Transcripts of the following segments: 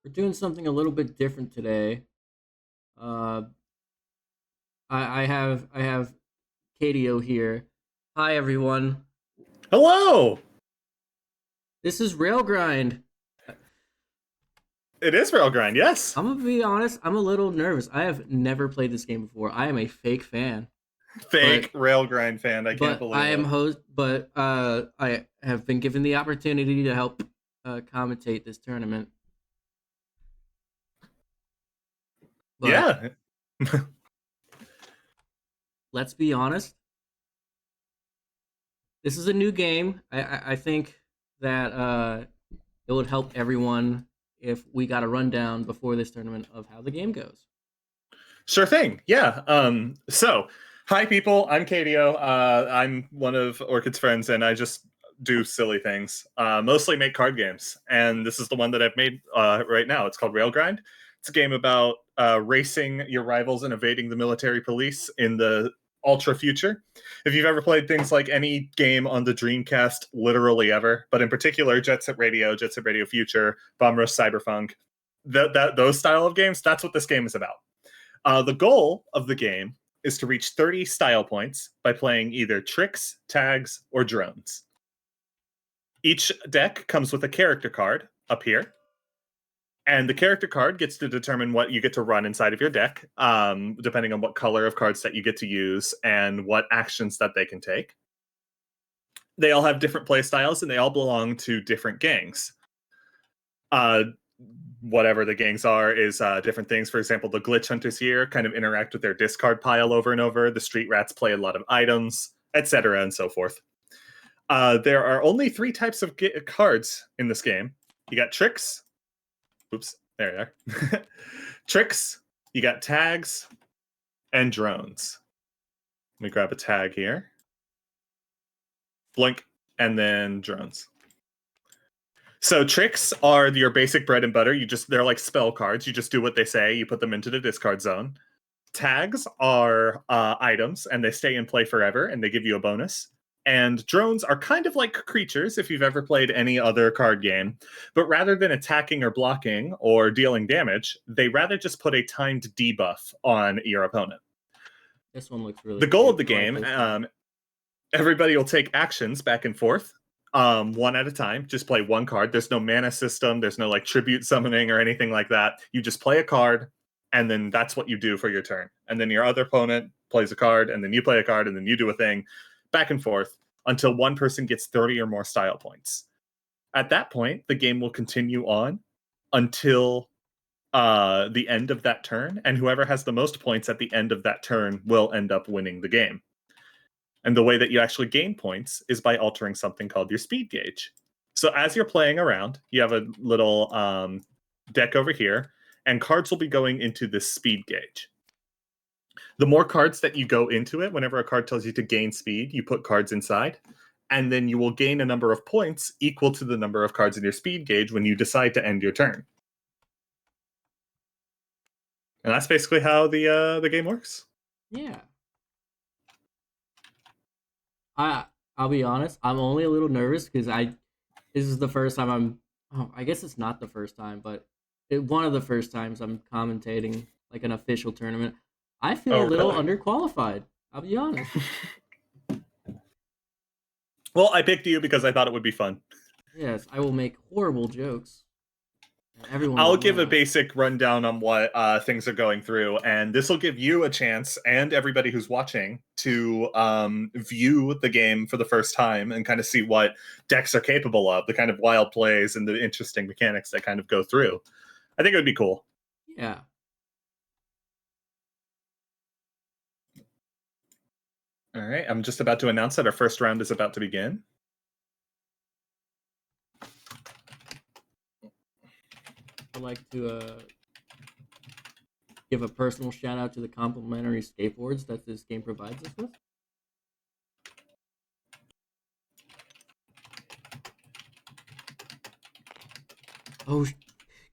We're doing something a little bit different today. Uh, I have KDO here. Hi everyone. Hello! This is RailGrind. It is RAILGRIND, yes. I'm gonna be honest. I'm a little nervous. I have never played this game before. I am a fake fan, but Fake RAILGRIND fan, I can't I believe am it. host. But I have been given the opportunity to help commentate this tournament. But Yeah. let's be honest. This is a new game. I think that it would help everyone if we got a rundown before this tournament of how the game goes. Sure thing. Yeah. Hi people, I'm KDO. I'm one of Orchid's friends, and I just do silly things. Mostly make card games. And this is the one that I've made right now. It's called RailGrind. It's a game about racing your rivals and evading the military police in the ultra future. If you've ever played things like any game on the Dreamcast, literally ever, but in particular Jet Set Radio, Jet Set Radio Future, Bomb Rush Cyberpunk, those style of games, that's what this game is about. The goal of the game is to reach 30 style points by playing either tricks, tags, or drones. Each deck comes with a character card up here, and the character card gets to determine what you get to run inside of your deck, depending on what color of cards that you get to use and what actions that they can take. They all have different play styles, and they all belong to different gangs. Whatever the gangs are is different things. For example, the glitch hunters here kind of interact with their discard pile over and over. The street rats play a lot of items, etc., and so forth. There are only 3 types of cards in this game. You got tricks. Oops, there they are. Tricks. You got tags and drones. Let me grab a tag here. Blink, and then drones. So tricks are your basic bread and butter. They're like spell cards. You just do what they say. You put them into the discard zone. Tags are items, and they stay in play forever, and they give you a bonus. And drones are kind of like creatures, if you've ever played any other card game. But rather than attacking or blocking or dealing damage, they rather just put a timed debuff on your opponent. This one looks really The goal of cute. the I like game, this one. everybody will take actions back and forth, one at a time. Just play one card. There's no mana system. There's no like tribute summoning or anything like that. You just play a card, and then that's what you do for your turn. And then your other opponent plays a card, and then you play a card, and then you do a thing, back and forth until one person gets 30 or more style points. At that point, the game will continue on until the end of that turn, and whoever has the most points at the end of that turn will end up winning the game. And the way that you actually gain points is by altering something called your speed gauge. So as you're playing around, you have a little deck over here, and cards will be going into this speed gauge. The more cards that you go into it, whenever a card tells you to gain speed, you put cards inside, and then you will gain a number of points equal to the number of cards in your speed gauge when you decide to end your turn. And that's basically how the game works. Yeah. I'll be honest. I'm only a little nervous because this is the first time I'm. Oh, I guess it's not the first time, but one of the first times I'm commentating like an official tournament. I feel a Oh, little really? underqualified. I'll be honest. Well, I picked you because I thought it would be fun. Yes, I will make horrible jokes. And everyone I'll will give a laugh. basic rundown on what things are going through, and this will give you a chance, and everybody who's watching, to view the game for the first time and kind of see what decks are capable of, the kind of wild plays and the interesting mechanics that kind of go through. I think it would be cool. Yeah. All right, I'm just about to announce that our first round is about to begin. I'd like to give a personal shout out to the complimentary skateboards that this game provides us with. Oh,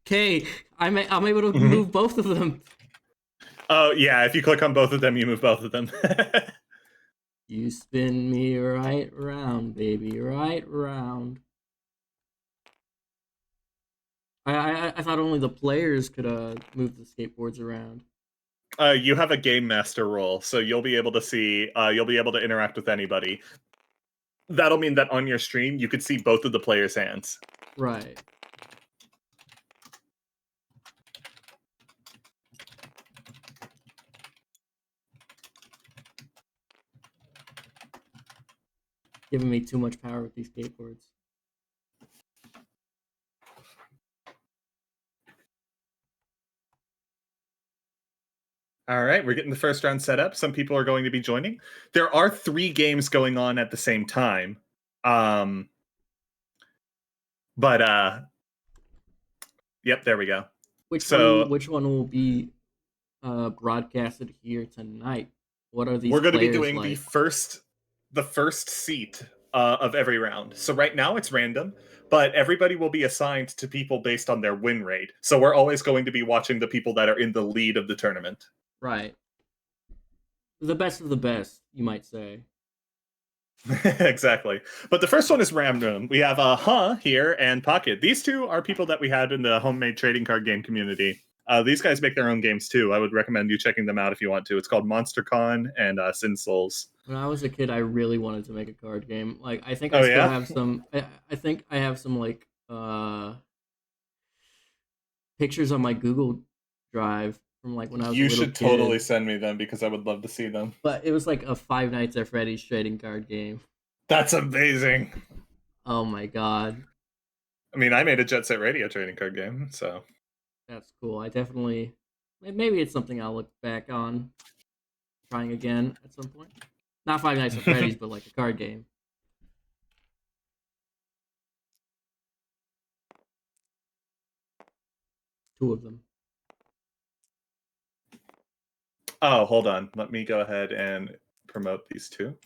okay. I'm able to move both of them. Oh, yeah, if you click on both of them, you move both of them. You spin me right round, baby, right round. I thought only the players could move the skateboards around. You have a game master role, so you'll be able to see. You'll be able to interact with anybody. That'll mean that on your stream, you could see both of the players' hands. Right. Giving me too much power with these skateboards. All right, we're getting the first round set up. Some people are going to be joining. There are 3 games going on at the same time. Yep, there we go. Which one will be broadcasted here tonight? What are these we're going to be players doing like? the first seat of every round. So right now it's random, but everybody will be assigned to people based on their win rate. So we're always going to be watching the people that are in the lead of the tournament. Right. The best of the best, you might say. Exactly. But the first one is random. We have here and Pocket. These two are people that we had in the homemade trading card game community. These guys make their own games too. I would recommend you checking them out if you want to. It's called Monster Con and Sin Souls. When I was a kid, I really wanted to make a card game. Like, I think Oh, I still yeah? have some. I think I have some like pictures on my Google Drive from like when I was a You little should kid. totally send me them because I would love to see them. But it was like a Five Nights at Freddy's trading card game. That's amazing. Oh my god, I mean, I made a Jet Set Radio trading card game, so that's cool. I definitely maybe it's something I'll look back on trying again at some point. Not Five Nights at Freddy's, but like a card game. Two of them. Oh, hold on. Let me go ahead and promote these two.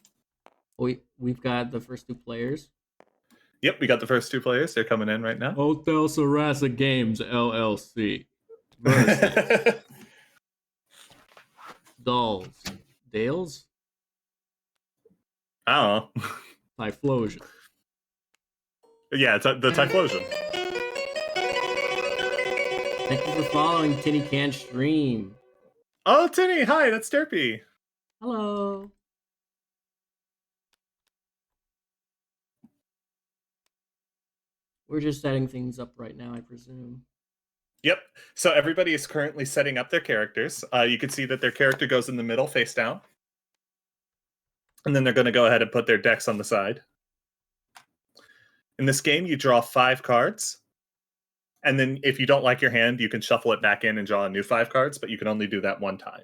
We've got the first 2 players. Yep, we got the first 2 players. They're coming in right now. Hotel Sarasa Games LLC versus Dolls. Dales? Oh. Typhlosion. Yeah, it's the Typhlosion. Thank you for following Tinny Can Stream. Oh, Tinny, hi, that's Derpy. Hello. We're just setting things up right now, I presume. Yep. So everybody is currently setting up their characters. You can see that their character goes in the middle, face down. And then they're going to go ahead and put their decks on the side. In this game, you draw 5 cards. And then if you don't like your hand, you can shuffle it back in and draw a new 5 cards, but you can only do that one time.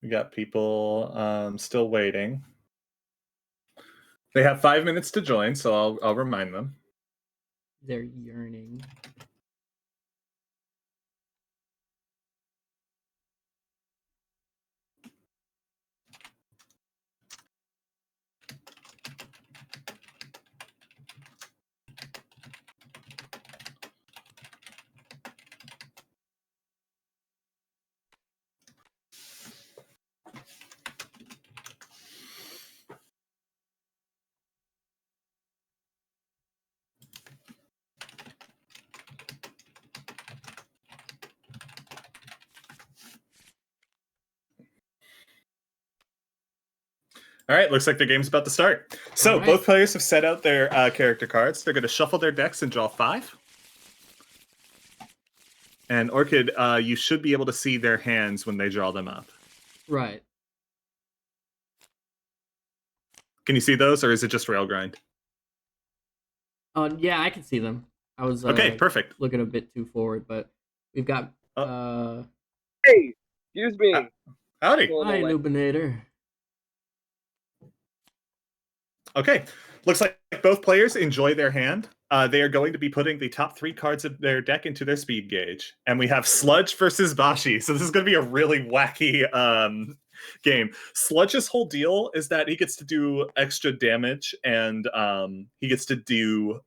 We got people still waiting. They have 5 minutes to join, so I'll remind them. They're yearning. All right, looks like the game's about to start. So both players have set out their character cards. They're going to shuffle their decks and draw 5. And Orchid, you should be able to see their hands when they draw them up. Right. Can you see those, or is it just Railgrind? Yeah, I can see them. I was okay, perfect. Looking a bit too forward, but we've got Hey, excuse me. Howdy. Hi, Nubinator. Okay, Looks like both players enjoy their hand. They are going to be putting the top 3 cards of their deck into their speed gauge. And we have Sludge versus Bashi. So this is going to be a really wacky game. Sludge's whole deal is that he gets to do extra damage, and he gets to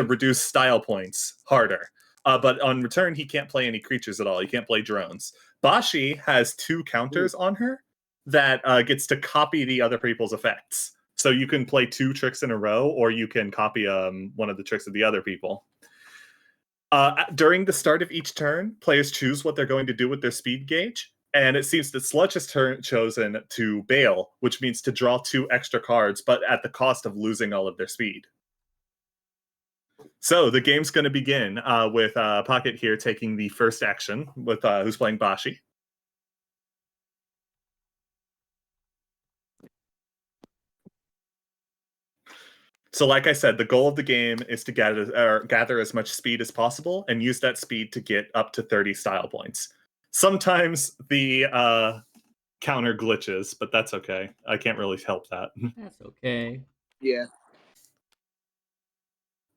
reduce style points harder. But on return, he can't play any creatures at all. He can't play drones. Bashi has 2 counters on her that gets to copy the other people's effects. So you can play 2 tricks in a row, or you can copy one of the tricks of the other people. During the start of each turn, players choose what they're going to do with their speed gauge. And it seems that Sludge has chosen to bail, which means to draw 2 extra cards, but at the cost of losing all of their speed. So the game's going to begin with Pocket here taking the first action with who's playing Bashi. So like I said, the goal of the game is to gather as much speed as possible and use that speed to get up to 30 style points. Sometimes the counter glitches, but that's okay. I can't really help that. That's okay. Yeah.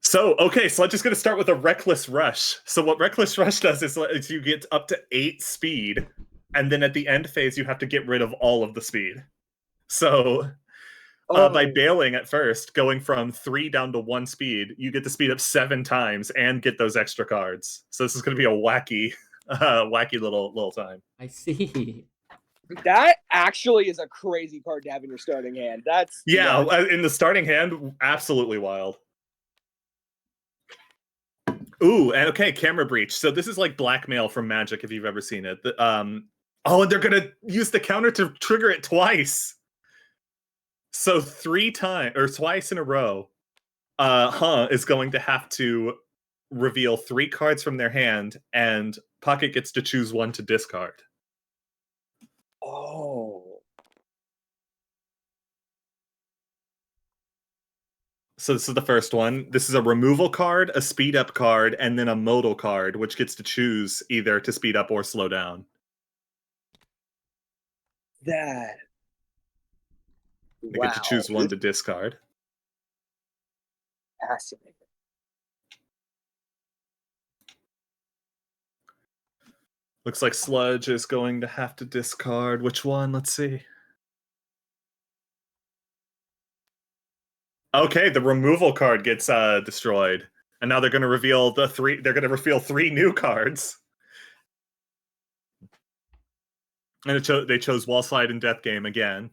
So, okay, Sludge is going to start with a Reckless Rush. So what Reckless Rush does is you get up to 8 speed, and then at the end phase, you have to get rid of all of the speed. So by bailing at first, going from 3 down to 1 speed, you get to speed up 7 times and get those extra cards. So this is going to be a wacky little time. I see. That actually is a crazy card to have in your starting hand. That's in the starting hand, absolutely wild. Ooh, and okay, Camera Breach. So this is like blackmail from Magic, if you've ever seen it. And they're gonna use the counter to trigger it twice. So 3 times or twice in a row, is going to have to reveal 3 cards from their hand, and Pocket gets to choose 1 to discard. Oh. So this is the first one. This is a removal card, a speed up card, and then a modal card, which gets to choose either to speed up or slow down. That. They get to choose 1 to discard. Fascinating. Looks like Sludge is going to have to discard. Which one? Let's see. Okay, the removal card gets destroyed, and now they're going to reveal They're going to reveal 3 new cards, and they chose Wall Slide and Death Game again,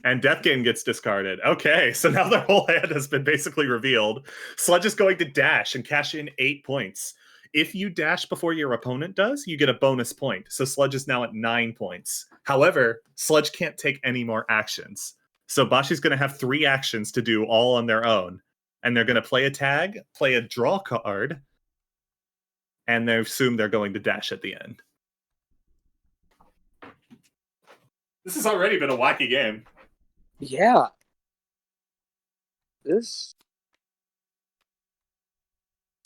and Death Game gets discarded. Okay, so now their whole hand has been basically revealed. Sludge is going to dash and cash in 8 points. If you dash before your opponent does, you get a bonus point. So Sludge is now at 9 points. However, Sludge can't take any more actions. So Bashi's going to have 3 actions to do all on their own. And they're going to play a tag, play a draw card, and they assume they're going to dash at the end. This has already been a wacky game. Yeah. This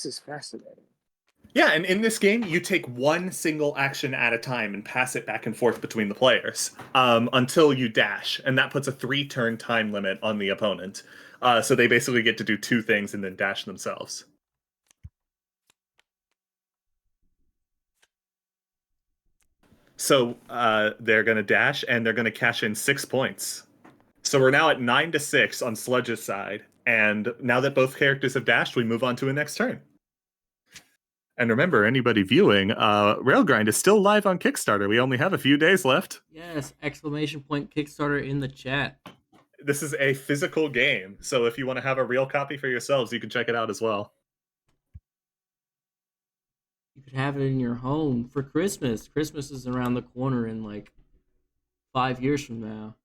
is fascinating. Yeah, and in this game, you take 1 single action at a time and pass it back and forth between the players until you dash, and that puts a 3-turn time limit on the opponent. So they basically get to do 2 things and then dash themselves. So they're going to dash, and they're going to cash in 6 points. So we're now at 9-6 on Sludge's side, and now that both characters have dashed, we move on to a next turn. And remember, anybody viewing, RAILGRIND is still live on Kickstarter. We only have a few days left. Yes, exclamation point Kickstarter in the chat. This is a physical game, so if you want to have a real copy for yourselves, you can check it out as well. You could have it in your home for Christmas. Christmas is around the corner in like 5 years from now.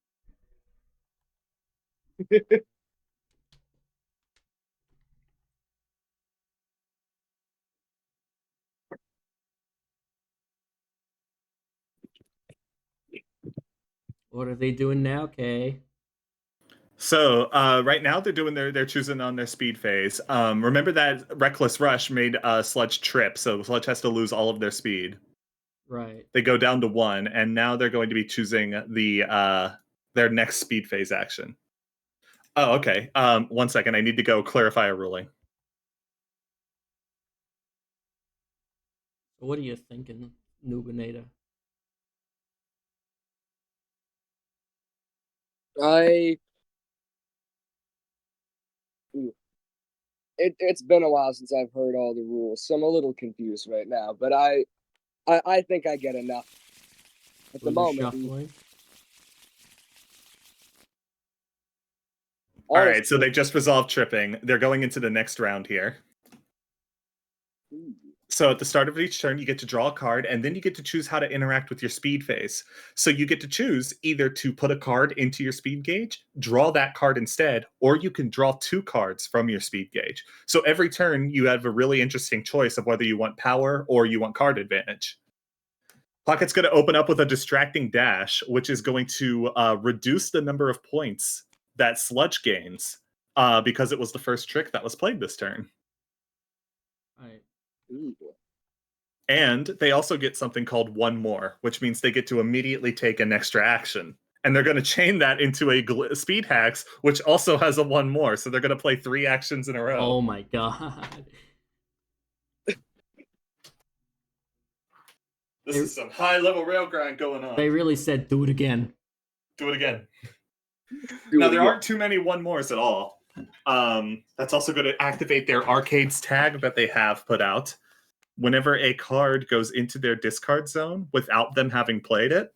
What are they doing now, Kay? So right now they're choosing on their speed phase. Remember that Reckless Rush made Sludge trip, so Sludge has to lose all of their speed. Right. They go down to 1, and now they're going to be choosing their next speed phase action. Oh, okay. 1 second. I need to go clarify a ruling. What are you thinking, Nubinator? It's been a while since I've heard all the rules, so I'm a little confused right now. But I think I get enough at the moment. Shuffling. All right, so they just resolved tripping. They're going into the next round here. So at the start of each turn, you get to draw a card, and then you get to choose how to interact with your speed phase. So you get to choose either to put a card into your speed gauge, draw that card instead, or you can draw 2 cards from your speed gauge. So every turn, you have a really interesting choice of whether you want power or you want card advantage. Pocket's going to open up with a distracting dash, which is going to reduce the number of points that Sludge gains because it was the first trick that was played this turn. All right. Ooh. And they also get something called one more, which means they get to immediately take an extra action. And they're going to chain that into a speed hacks, which also has a one more. So they're going to play 3 actions in a row. Oh my god. This is some high-level rail grind going on. They really said, do it again. Do it again. Now, there aren't too many one mores at all. That's also going to activate their Arcades tag that they have put out. Whenever a card goes into their discard zone without them having played it,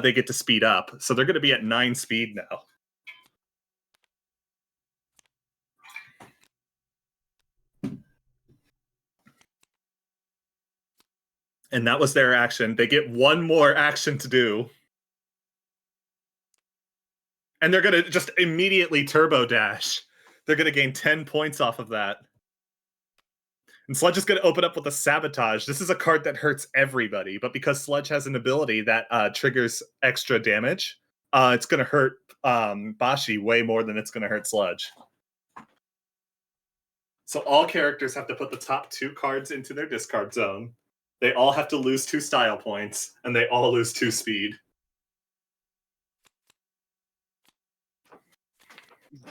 they get to speed up. So they're going to be at 9 speed now. And that was their action. They get one more action to do. And they're going to just immediately turbo dash. They're going to gain 10 points off of that. And Sludge is going to open up with a Sabotage. This is a card that hurts everybody, but because Sludge has an ability that triggers extra damage, it's going to hurt Bashi way more than it's going to hurt Sludge. So all characters have to put the top 2 cards into their discard zone. They all have to lose 2 style points, and they all lose 2 speed.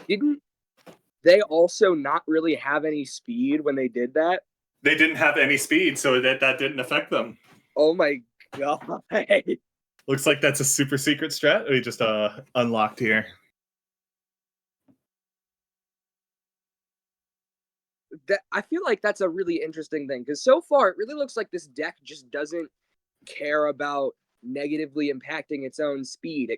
Didn't they also not really have any speed when they did that? They didn't have any speed, so that didn't affect them. Oh my god. Looks like that's a super secret strat we just unlocked here. I feel like that's a really interesting thing, because so far it really looks like this deck just doesn't care about negatively impacting its own speed.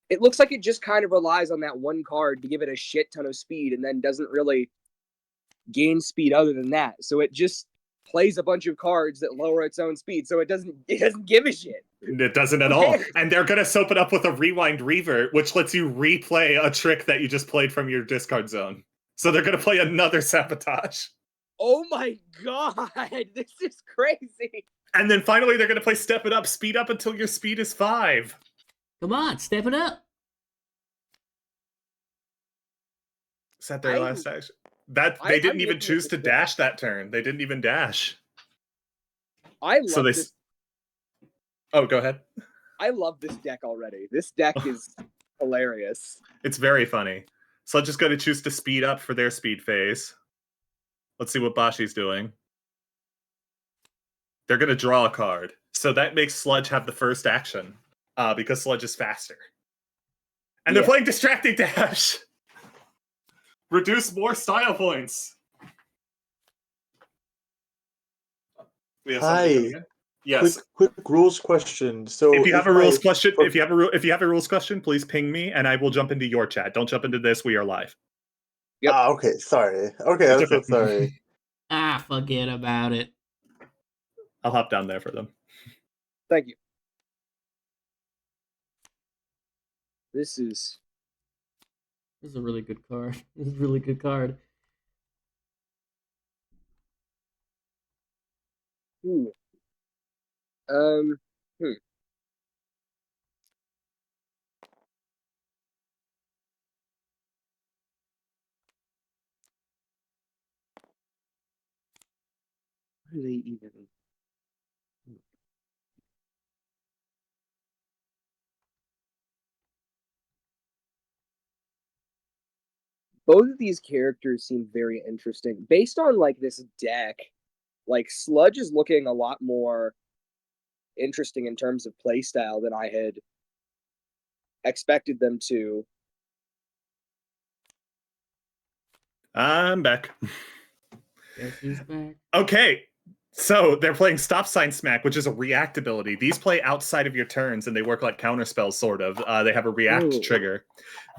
It looks like it just kind of relies on that one card to give it a shit ton of speed, and then doesn't really gain speed other than that. So it just plays a bunch of cards that lower its own speed, so it doesn't give a shit. It doesn't at all. And they're going to soap it up with a Rewind Revert, which lets you replay a trick that you just played from your discard zone. So they're going to play another Sabotage. Oh my god, this is crazy. And then finally they're going to play Step It Up, Speed Up until your speed is 5. Come on, step it up. Is that their last action? They didn't even choose to dash that turn. They didn't even dash. I love this. Oh, go ahead. I love this deck already. This deck is hilarious. It's very funny. So I'm just going to choose to speed up for their speed phase. Let's see what Bashi's doing. They're going to draw a card. So that makes Sludge have the first action because Sludge is faster. And they're playing Distracting Dash. Reduce more style points. Hi. Yes. Quick rules question. So if you have a rules question, if you have a rules question, please ping me and I will jump into your chat. Don't jump into this. We are live. Yep. Ah, okay. Sorry. Okay, I'm so sorry. Forget about it. I'll hop down there for them. Thank you. This is a really good card. This is a really good card. Ooh. What do they even? both of these characters seem very interesting. Based on like this deck, like Sludge is looking a lot more interesting in terms of playstyle than I had expected them to. I'm back. Guess who's back? Okay, so they're playing Stop Sign Smack, which is a react ability. These play outside of your turns, and they work like counterspells, sort of. They have a react Ooh. trigger.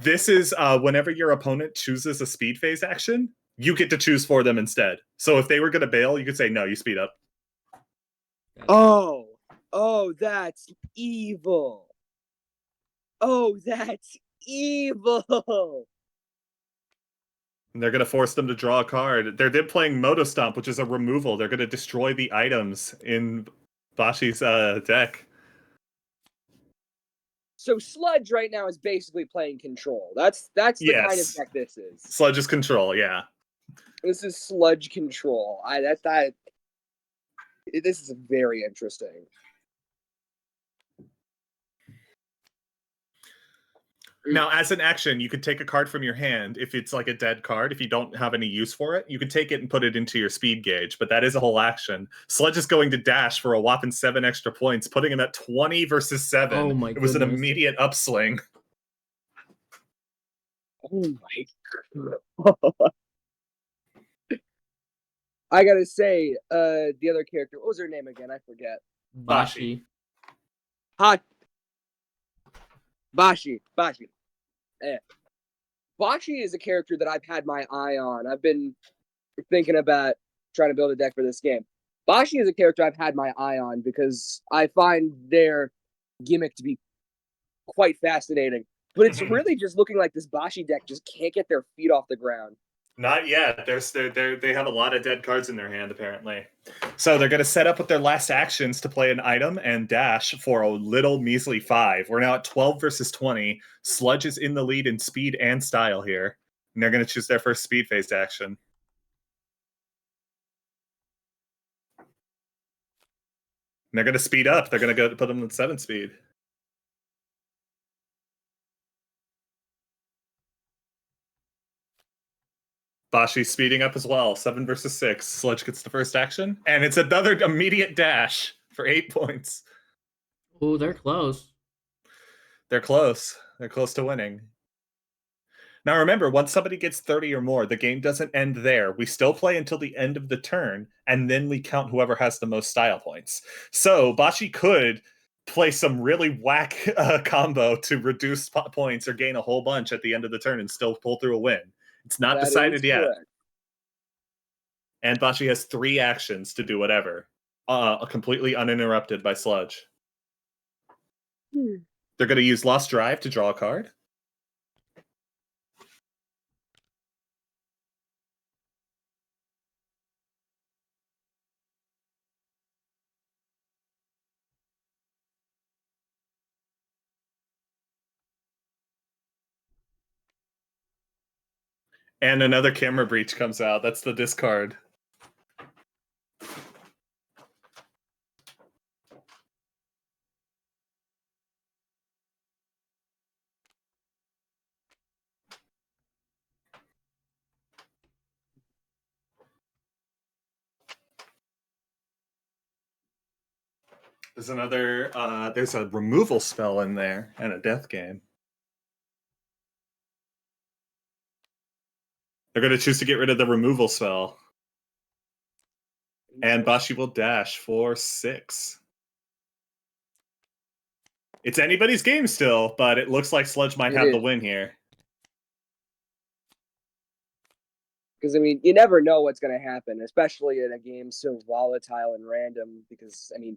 This is whenever your opponent chooses a speed phase action, you get to choose for them instead. So if they were going to bail, you could say, no, you speed up. Oh, that's evil. Oh, that's evil. And they're going to force them to draw a card. They're playing Moto Stomp, which is a removal. They're going to destroy the items in Bashi's deck. So Sludge right now is basically playing control. That's the kind of deck this is. Sludge is control, yeah. This is Sludge control. This is very interesting. Now, as an action, you could take a card from your hand if it's like a dead card. If you don't have any use for it, you could take it and put it into your speed gauge, but that is a whole action. Sludge is going to dash for a whopping 7 extra points, putting him at 20 versus 7. Oh my It was an goodness. immediate upswing. Oh my god. I gotta say, the other character, what was her name again? I forget. Bashi. Hot. Bashi. Bashi is a character that I've had my eye on. I've been thinking about trying to build a deck for this game. Bashi is a character I've had my eye on because I find their gimmick to be quite fascinating. But it's really just looking like this Bashi deck just can't get their feet off the ground. Not yet. They have a lot of dead cards in their hand, apparently. So they're going to set up with their last actions to play an item and dash for a little measly 5. We're now at 12 versus 20. Sludge is in the lead in speed and style here. And they're going to choose their first speed phased action. And they're going to speed up. They're going to go put them at 7 speed. Bashi's speeding up as well. 7 versus 6. Sludge gets the first action. And it's another immediate dash for 8 points. Oh, they're close. They're close. They're close to winning. Now remember, once somebody gets 30 or more, the game doesn't end there. We still play until the end of the turn, and then we count whoever has the most style points. So Bashi could play some really whack combo to reduce points or gain a whole bunch at the end of the turn and still pull through a win. It's not decided yet. Correct. And Bashi has 3 actions to do whatever, completely uninterrupted by Sludge. They're going to use Lost Drive to draw a card. And another Camera Breach comes out. That's the discard. There's another, there's a removal spell in there and a death game. They're going to choose to get rid of the removal spell. And Bashi will dash for 6. It's anybody's game still, but it looks like Sludge might have the win here. Because, I mean, you never know what's going to happen, especially in a game so volatile and random. Because, I mean,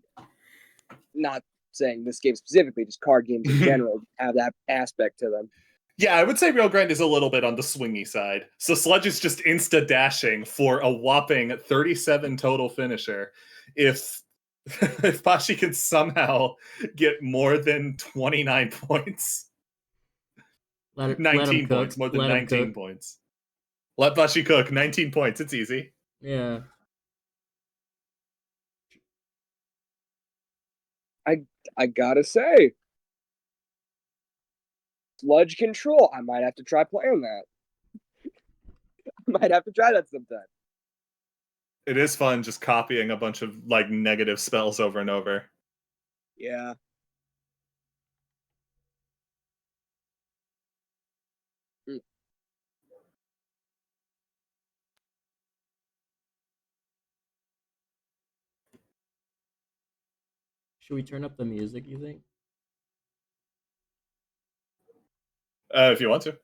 not saying this game specifically, just card games in general have that aspect to them. Yeah, I would say RAILGRIND is a little bit on the swingy side. So Sludge is just insta-dashing for a whopping 37 total finisher. If Bashi can somehow get more than 29 points. 19 points, more than 19 points. Let Bashi cook, 19 points, it's easy. Yeah. I gotta say, Sludge control, I might have to try playing that. Might have to try that sometime. It is fun just copying a bunch of like negative spells over and over. Yeah. Should we turn up the music, you think? If you want to.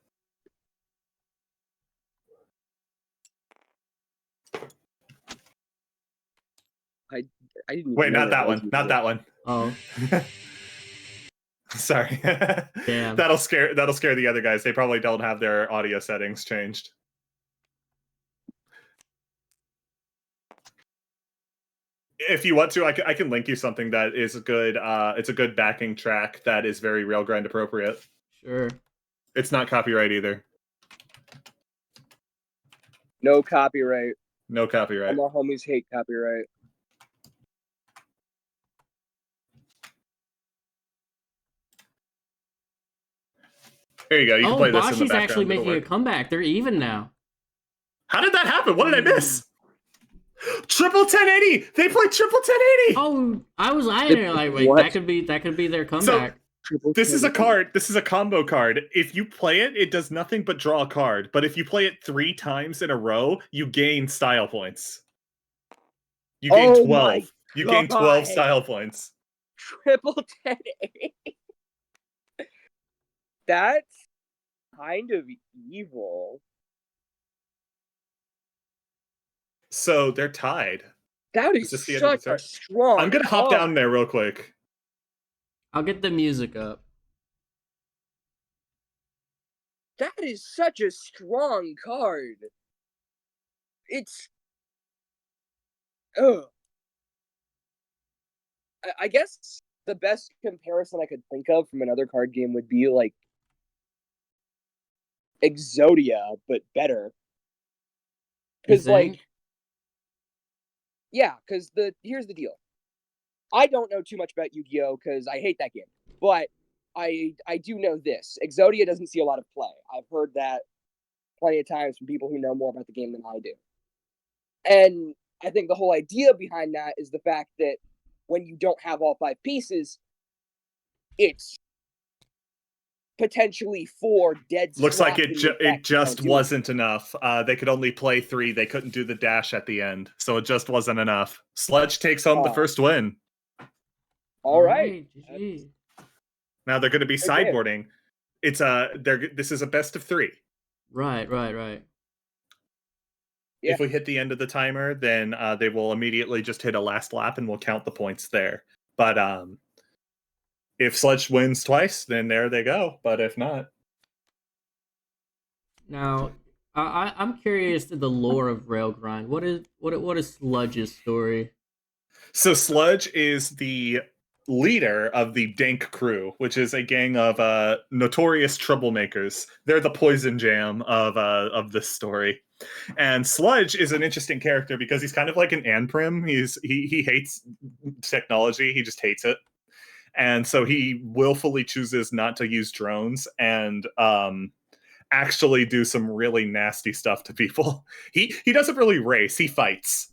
I didn't even Wait, know not that was one. Not that one. Oh, Sorry. damn. That'll scare the other guys. They probably don't have their audio settings changed. If you want to, I can link you something that is a good. It's a good backing track that is very Railgrind appropriate. Sure. It's not copyright either. No copyright. No copyright. All my homies hate copyright. Here you go. You can play this in the Bashi's background. actually It'll making a work. comeback. They're even now. How did that happen? What did I miss? Triple 1080. They played triple 1080. Oh, I was eyeing it like, wait, What? that could be their comeback. This is a card. This is a combo card. If you play it, it does nothing but draw a card. But if you play it 3 times in a row, you gain style points. You gain 12. You gain 12 style points. Triple 1080. That's kind of evil. So they're tied. That is this the end of the such turn? a strong. I'm gonna hop down there real quick. I'll get the music up. That is such a strong card. It's. Ugh. I guess the best comparison I could think of from another card game would be like Exodia, but better. Because like, yeah, because here's the deal. I don't know too much about Yu-Gi-Oh because I hate that game, but I do know this. Exodia doesn't see a lot of play. I've heard that plenty of times from people who know more about the game than I do. And I think the whole idea behind that is the fact that when you don't have all 5 pieces, it's potentially 4 dead. Looks like it just wasn't enough. They could only play 3. They couldn't do the dash at the end, so it just wasn't enough. Sludge takes home the first win. All right. Now they're going to be sideboarding. It's this is a best of 3. Right. Yeah. If we hit the end of the timer, then they will immediately just hit a last lap and we'll count the points there. But if Sludge wins twice, then there they go. But if not. Now, I'm curious to the lore of Railgrind. What is Sludge's story? So Sludge is the leader of the Dank Crew, which is a gang of notorious troublemakers. They're the poison jam of this story. And Sludge is an interesting character because he's kind of like an Anprim. He hates technology. He just hates it. And so he willfully chooses not to use drones and actually do some really nasty stuff to people. He doesn't really race. He fights.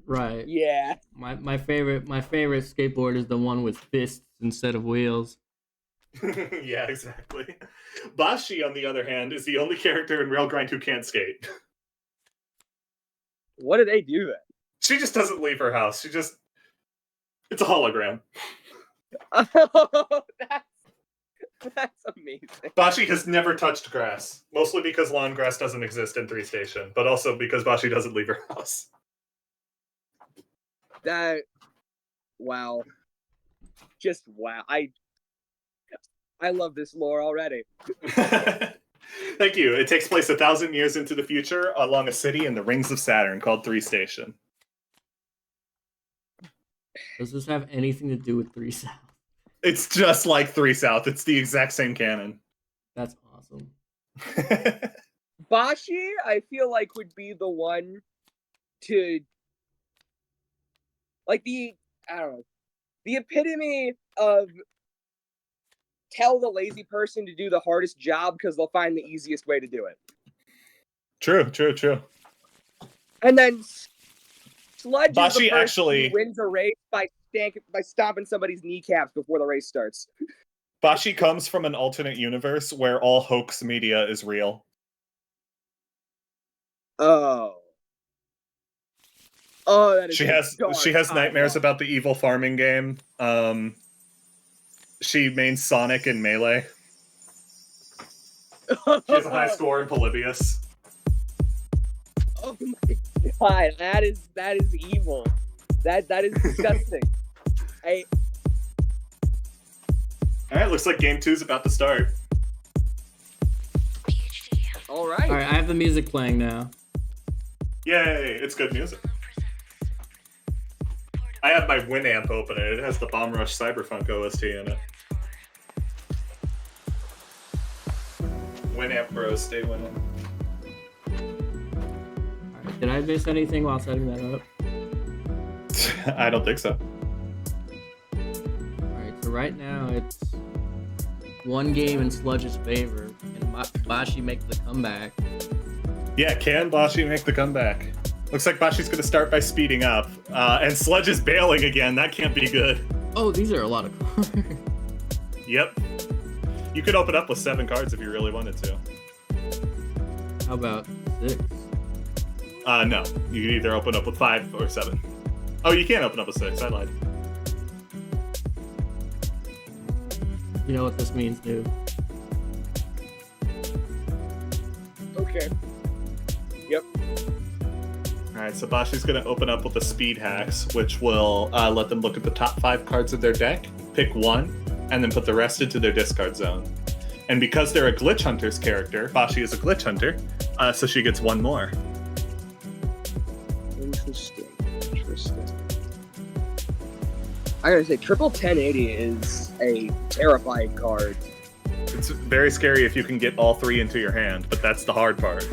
Right. Yeah. My favorite skateboard is the one with fists instead of wheels. Yeah, exactly. Bashi, on the other hand, is the only character in Railgrind who can't skate. What do they do then? She just doesn't leave her house. It's a hologram. Oh, that's amazing. Bashi has never touched grass, mostly because lawn grass doesn't exist in 3 Station, but also because Bashi doesn't leave her house. Wow. Just wow. I love this lore already. Thank you. It takes place 1,000 years into the future along a city in the rings of Saturn called 3 Station. Does this have anything to do with 3 South? It's just like 3 South. It's the exact same canon. That's awesome. Bashi, I feel like, would be the one to like the epitome of tell the lazy person to do the hardest job because they'll find the easiest way to do it. True. And then Sludge is the Bashi person actually- who wins a race by stomping somebody's kneecaps before the race starts. Bashi comes from an alternate universe where all hoax media is real. Oh. Oh, that is She a has dark nightmares timeline. about the evil farming game. She mains Sonic in Melee. She has a high score in Polybius. Oh my god, that is evil. That is disgusting. Alright, looks like game 2 is about to start. All right. All right, I have the music playing now. Yay, it's good music. I have my Winamp open and it has the Bomb Rush Cyberpunk OST in it. Winamp bros, stay Winamp. All right, did I miss anything while setting that up? I don't think so. All right, so right now it's one game in Sludge's favor. Can Bashi make the comeback? Yeah, can Bashi make the comeback? Looks like Bashi's going to start by speeding up. And Sludge is bailing again. That can't be good. Oh, these are a lot of cards. Yep. You could open up with 7 cards if you really wanted to. How about 6? No. You could either open up with 5 or 7. Oh, you can't open up with 6. I lied. You know what this means, dude. Okay. Yep. Alright, so Bashi's going to open up with the Speed Hacks, which will let them look at the top 5 cards of their deck, pick 1, and then put the rest into their discard zone. And because they're a Glitch Hunter's character, Bashi is a Glitch Hunter, so she gets 1 more. Interesting. I gotta say, triple 1080 is a terrifying card. It's very scary if you can get all 3 into your hand, but that's the hard part.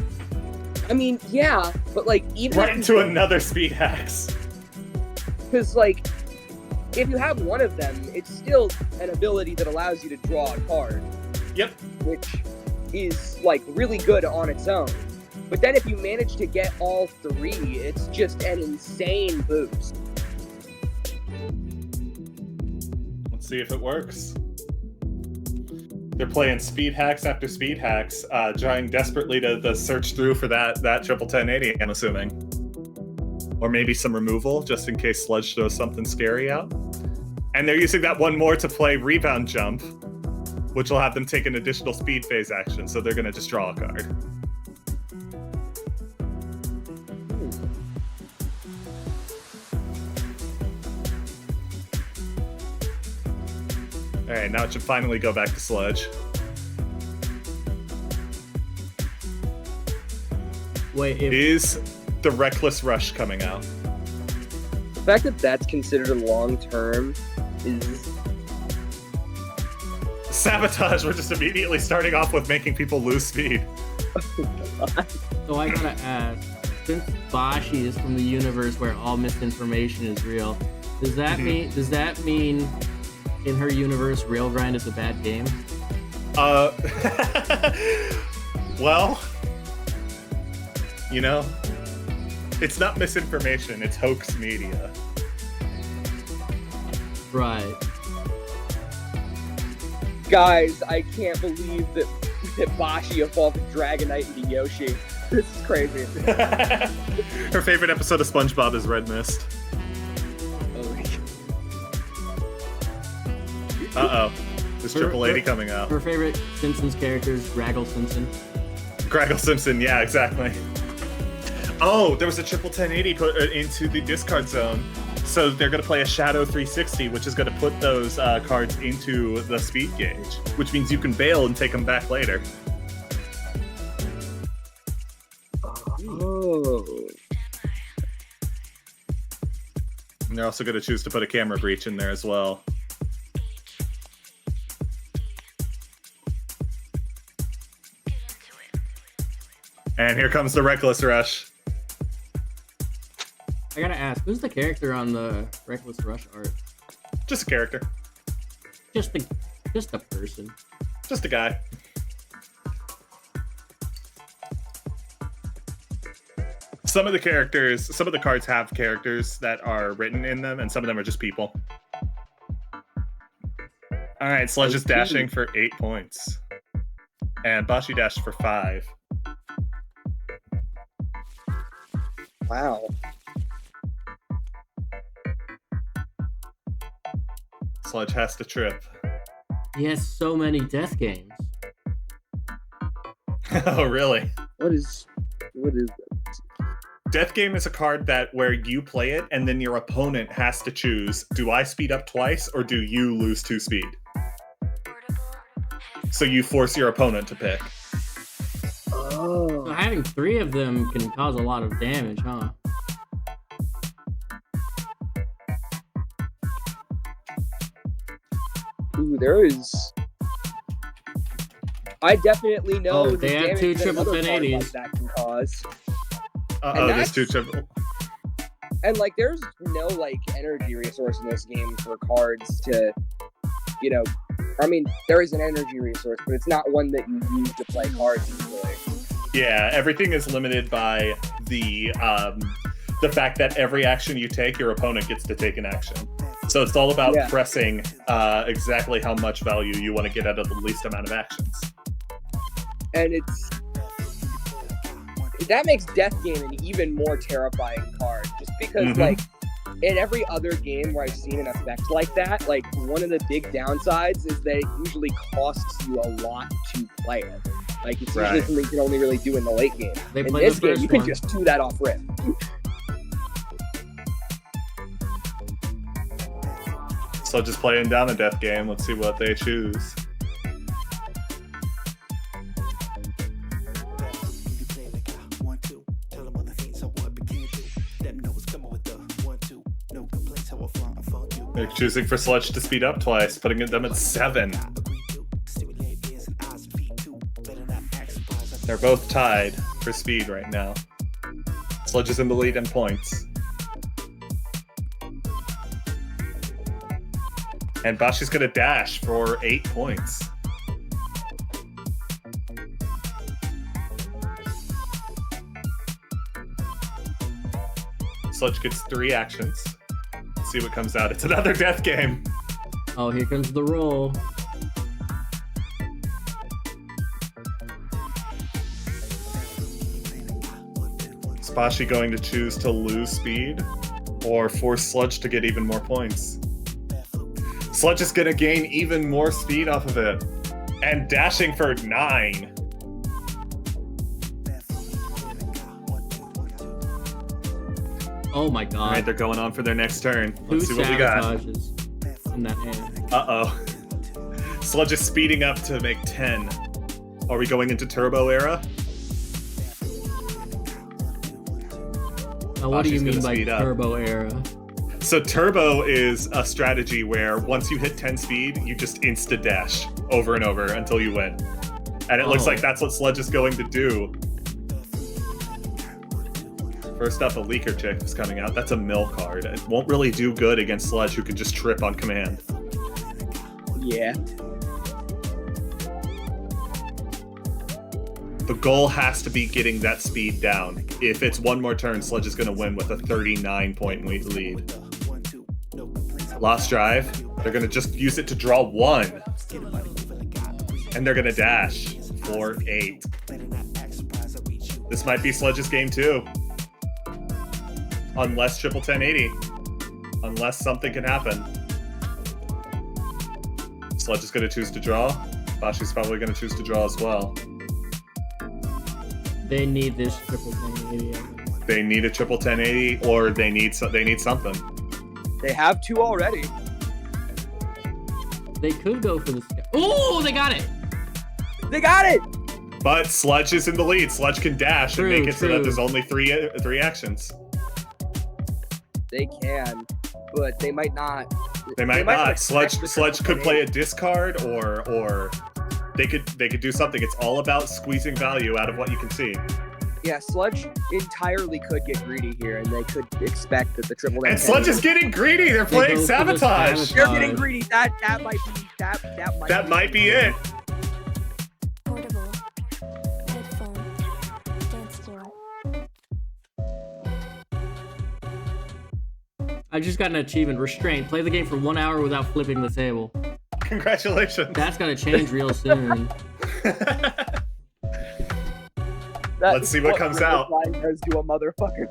I mean, yeah, but like even Right into another Speed Hacks. because like if you have one of them, it's still an ability that allows you to draw a card. Yep. Which is like really good on its own. But then if you manage to get all 3, it's just an insane boost. Let's see if it works. They're playing Speed Hacks after Speed Hacks, trying desperately to search through for that triple 1080, I'm assuming. Or maybe some removal, just in case Sludge throws something scary out. And they're using that 1 more to play Rebound Jump, which will have them take an additional speed phase action, so they're going to just draw a card. Alright, now it should finally go back to Sludge. Wait, if Is the Reckless Rush coming out? The fact that that's considered a long term is Sabotage, we're just immediately starting off with making people lose speed. so I gotta ask, since Bashi is from the universe where all misinformation is real, does that mean in her universe RAILGRIND is a bad game? Well, you know, it's not misinformation, it's hoax media. Right. guys, I can't believe that Bashi evolved Dragonite into Yoshi. This is crazy. Her favorite episode of SpongeBob is Red Mist. Uh-oh. There's Triple 80 coming out. Her favorite Simpsons character is Graggle Simpson. Graggle Simpson, yeah, exactly. Oh, there was a triple 1080 put into the discard zone. So they're going to play a Shadow 360, which is going to put those cards into the speed gauge, which means you can bail and take them back later. Oh. And they're also going to choose to put a camera breach in there as well. And here comes the Reckless Rush. I gotta ask, who's the character on the Reckless Rush art? Just a character. Just a person. Just a guy. Some of the cards have characters that are written in them, and some of them are just people. All right, Sludge is dashing for 8 points. And Bashi dashed for 5. Wow. Sludge has to trip. He has so many death games. Oh, really? What is that? Death Game is a card that where you play it and then your opponent has to choose, do I speed up twice or do you lose 2 speed? So you force your opponent to pick. Oh. So having 3 of them can cause a lot of damage, huh? Ooh, there is. I definitely know the they have damage 2 that triple another card 1080s. like that can cause. There's 2 triple. And like, there's no like energy resource in this game for cards to, you know. I mean, there is an energy resource, but it's not one that you use to play cards usually. Yeah, everything is limited by the fact that every action you take, your opponent gets to take an action. So it's all about pressing exactly how much value you want to get out of the least amount of actions. And that makes Death Game an even more terrifying card, just because like in every other game where I've seen an effect like that, like one of the big downsides is that it usually costs you a lot to play it. Like it's usually something you can only really do in the late game. In this game, you can just do that off rip. So just playing down the Death Game. Let's see what they choose. They're choosing for Sludge to speed up twice, putting them at 7. They're both tied for speed right now. Sludge is in the lead in points. And Bashi's gonna dash for 8 points. Sludge gets 3 actions. Let's see what comes out. It's another Death Game. Oh, here comes the roll. Is Bashi going to choose to lose speed or force Sludge to get even more points? Sludge is gonna gain even more speed off of it. And dashing for 9. Oh my god. Alright, they're going on for their next turn. Let's see what we got. Sabotages in that hand? Uh-oh. Sludge is speeding up to make 10. Are we going into Turbo era? Now, what do you Bashi's mean by gonna speed up. turbo era? So Turbo is a strategy where once you hit 10 speed, you just insta-dash over and over until you win. And it looks like that's what Sludge is going to do. First up, a Leaker Chick is coming out. That's a mill card. It won't really do good against Sludge, who can just trip on command. Yeah. The goal has to be getting that speed down. If it's one more turn, Sludge is going to win with a 39-point lead. Lost Drive. They're going to just use it to draw 1. And they're going to dash for 8. This might be Sludge's game too. Unless triple 1080. Unless something can happen. Sludge is going to choose to draw. Bashi's probably going to choose to draw as well. They need this triple 1080. They need a triple 1080, or they need something. They have 2 already. They could go for the sky. Oh, they got it! They got it! But Sludge is in the lead. Sludge can dash and make it so that there's only three actions. They can, but they might not. They might not. Sludge could play a discard, or they could do something. It's all about squeezing value out of what you can see. Yeah, Sludge entirely could get greedy here, and they could expect that the triple. And Sludge is getting greedy. They're playing sabotage. They're getting greedy. That might be it. Portable headphone dance floor. I just got an achievement. Restraint. Play the game for 1 hour without flipping the table. Congratulations. That's gonna change real soon. Let's see what comes out. Does to a motherfucker.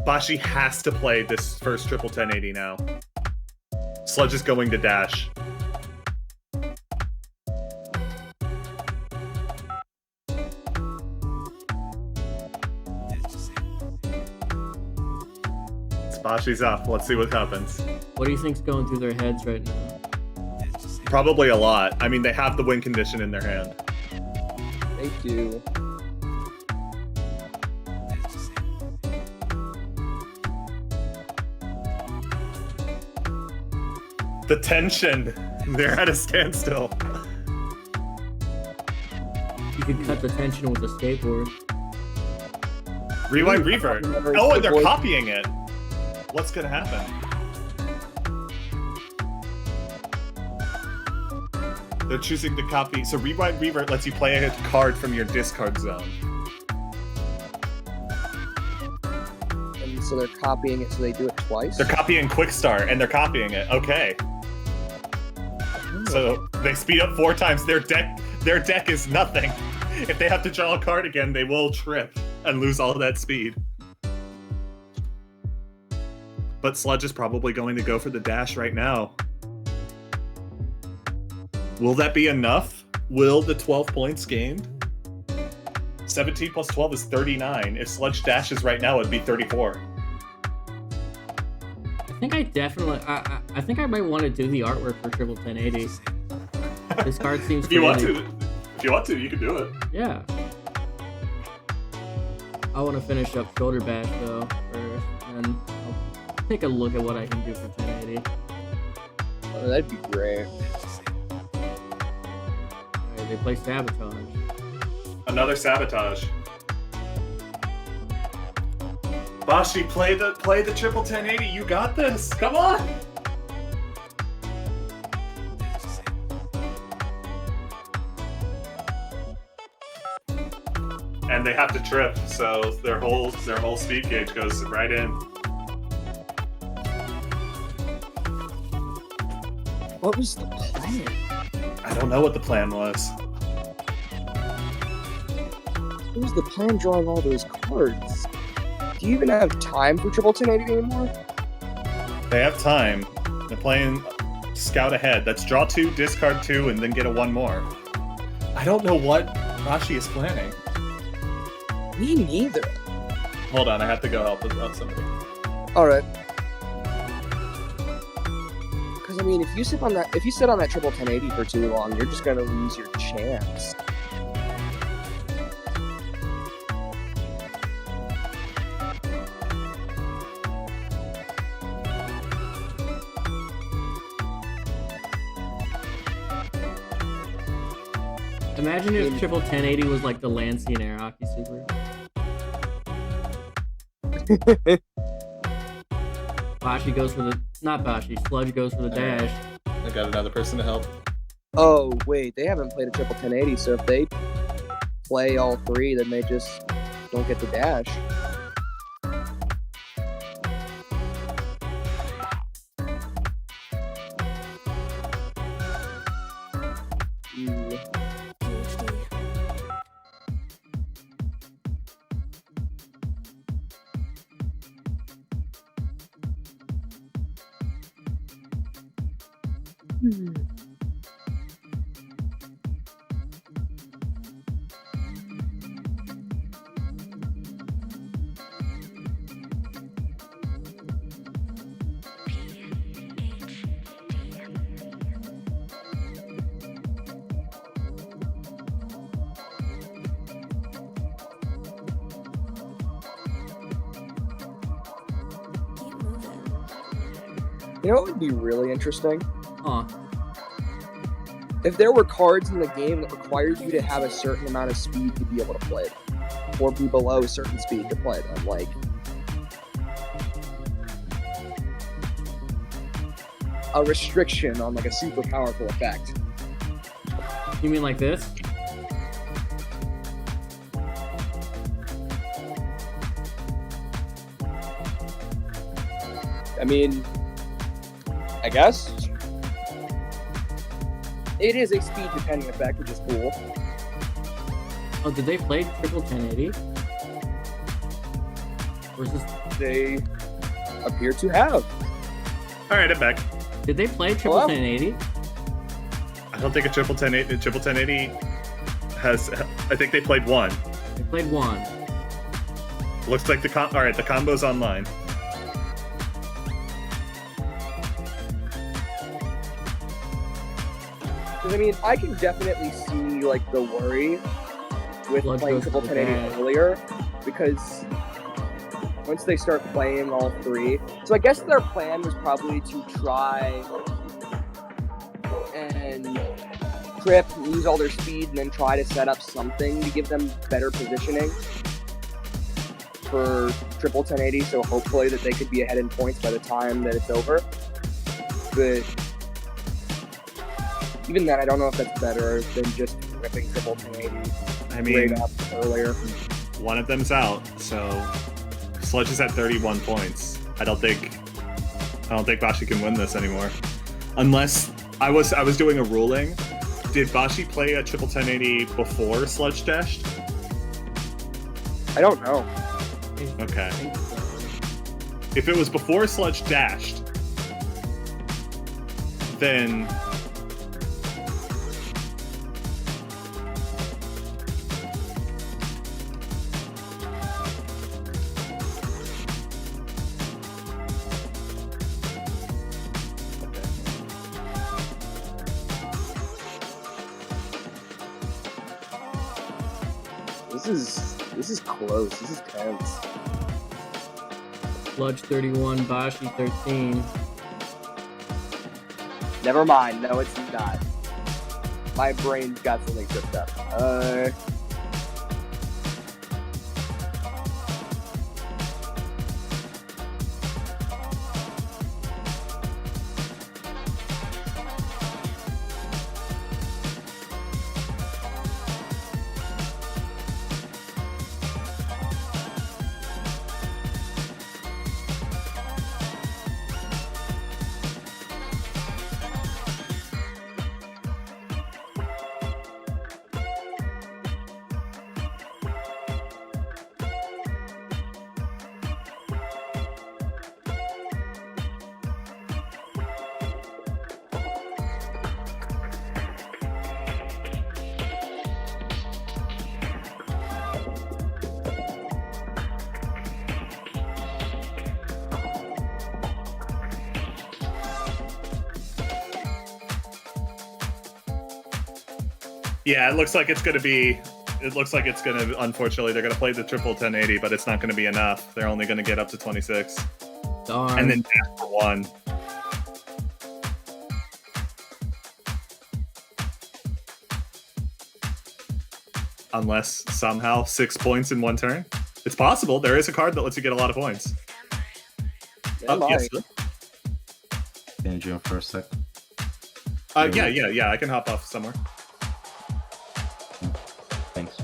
Bashi has to play this first triple 1080 now. Sludge is going to dash. Bashi's up. Let's see what happens. What do you think's going through their heads right now? Probably a lot. I mean, they have the win condition in their hand. They do. The tension. They're at a standstill. You could cut the tension with a skateboard. Rewind, revert. Oh, and they're copying it. What's gonna happen? They're choosing to copy. So rewind, revert lets you play a card from your discard zone. And so they're copying it so they do it twice? They're copying Quick Start, and they're copying it. Okay. So they speed up 4 times. Their deck is nothing. If they have to draw a card again, they will trip and lose all of that speed. But Sludge is probably going to go for the dash right now. Will that be enough? Will the 12 points gained? 17 plus 12 is 39. If Sludge dashes right now, it'd be 34. I think I definitely... I think I might want to do the artwork for triple 1080. This card seems If you want crazy. to, you can do it. Yeah. I want to finish up Shoulder Bash, though, first. And I'll take a look at what I can do for 1080. Oh, that'd be great. Alright, they play Sabotage. Another Sabotage. Bashi, play the triple 1080. You got this. Come on. And they have to trip, so their whole speed gauge goes right in. What was the plan? I don't know what the plan was. What was the plan drawing all those cards? Do you even have time for triple 1080 anymore? They have time. They're playing Scout Ahead. That's draw 2, discard 2, and then get a 1 more. I don't know what Bashi is planning. Me neither. Hold on, I have to go help out somebody. Alright. Because I mean, if you sit on that triple 1080 for too long, you're just gonna lose your chance. Imagine if triple 1080 was like the Lancey and Airhockey Super. Bashi goes for the... Not Bashi, Sludge goes for the dash. I got another person to help. Oh, wait, they haven't played a triple 1080, so if they play all 3, then they just don't get the dash. You know what would be really interesting? Huh. If there were cards in the game that required you to have a certain amount of speed to be able to play them, or be below a certain speed to play them, like a restriction on like a super powerful effect. You mean like this? I mean, I guess it is a speed dependent effect, which is cool. Oh, did they play triple 1080? Or is this? They appear to have. All right, I'm back. Did they play triple Hello? 1080? I don't think a triple 1080 has. I think they played one. They played one. Looks like the all right. The combo's online. Because I mean, I can definitely see like the worry with Blood playing goes triple to the 1080 bag. earlier, because once they start playing all three, so I guess their plan was probably to try and trip, use all their speed, and then try to set up something to give them better positioning for triple 1080. So hopefully that they could be ahead in points by the time that it's over. But even then, I don't know if that's better than just ripping triple 1080 I mean, right up earlier. one of them's out, so Sludge is at 31 points. I don't think Bashi can win this anymore, unless I was doing a ruling. Did Bashi play a triple 1080 before Sludge dashed? I don't know. Okay. I think so. If it was before Sludge dashed, then This is close. This is tense. Sludge 31, Bashi 13. Never mind. No, it's not. My brain's got something tripped up. yeah, it looks like it's gonna be. It looks like it's gonna. Unfortunately, they're gonna play the triple 1080, but it's not gonna be enough. They're only gonna get up to 26, Darn. and then dash for one. Unless somehow 6 points in one turn, it's possible. There is a card that lets you get a lot of points. Am I? Yes. Sir. Can you join for a sec? Yeah. I can hop off somewhere. Thanks.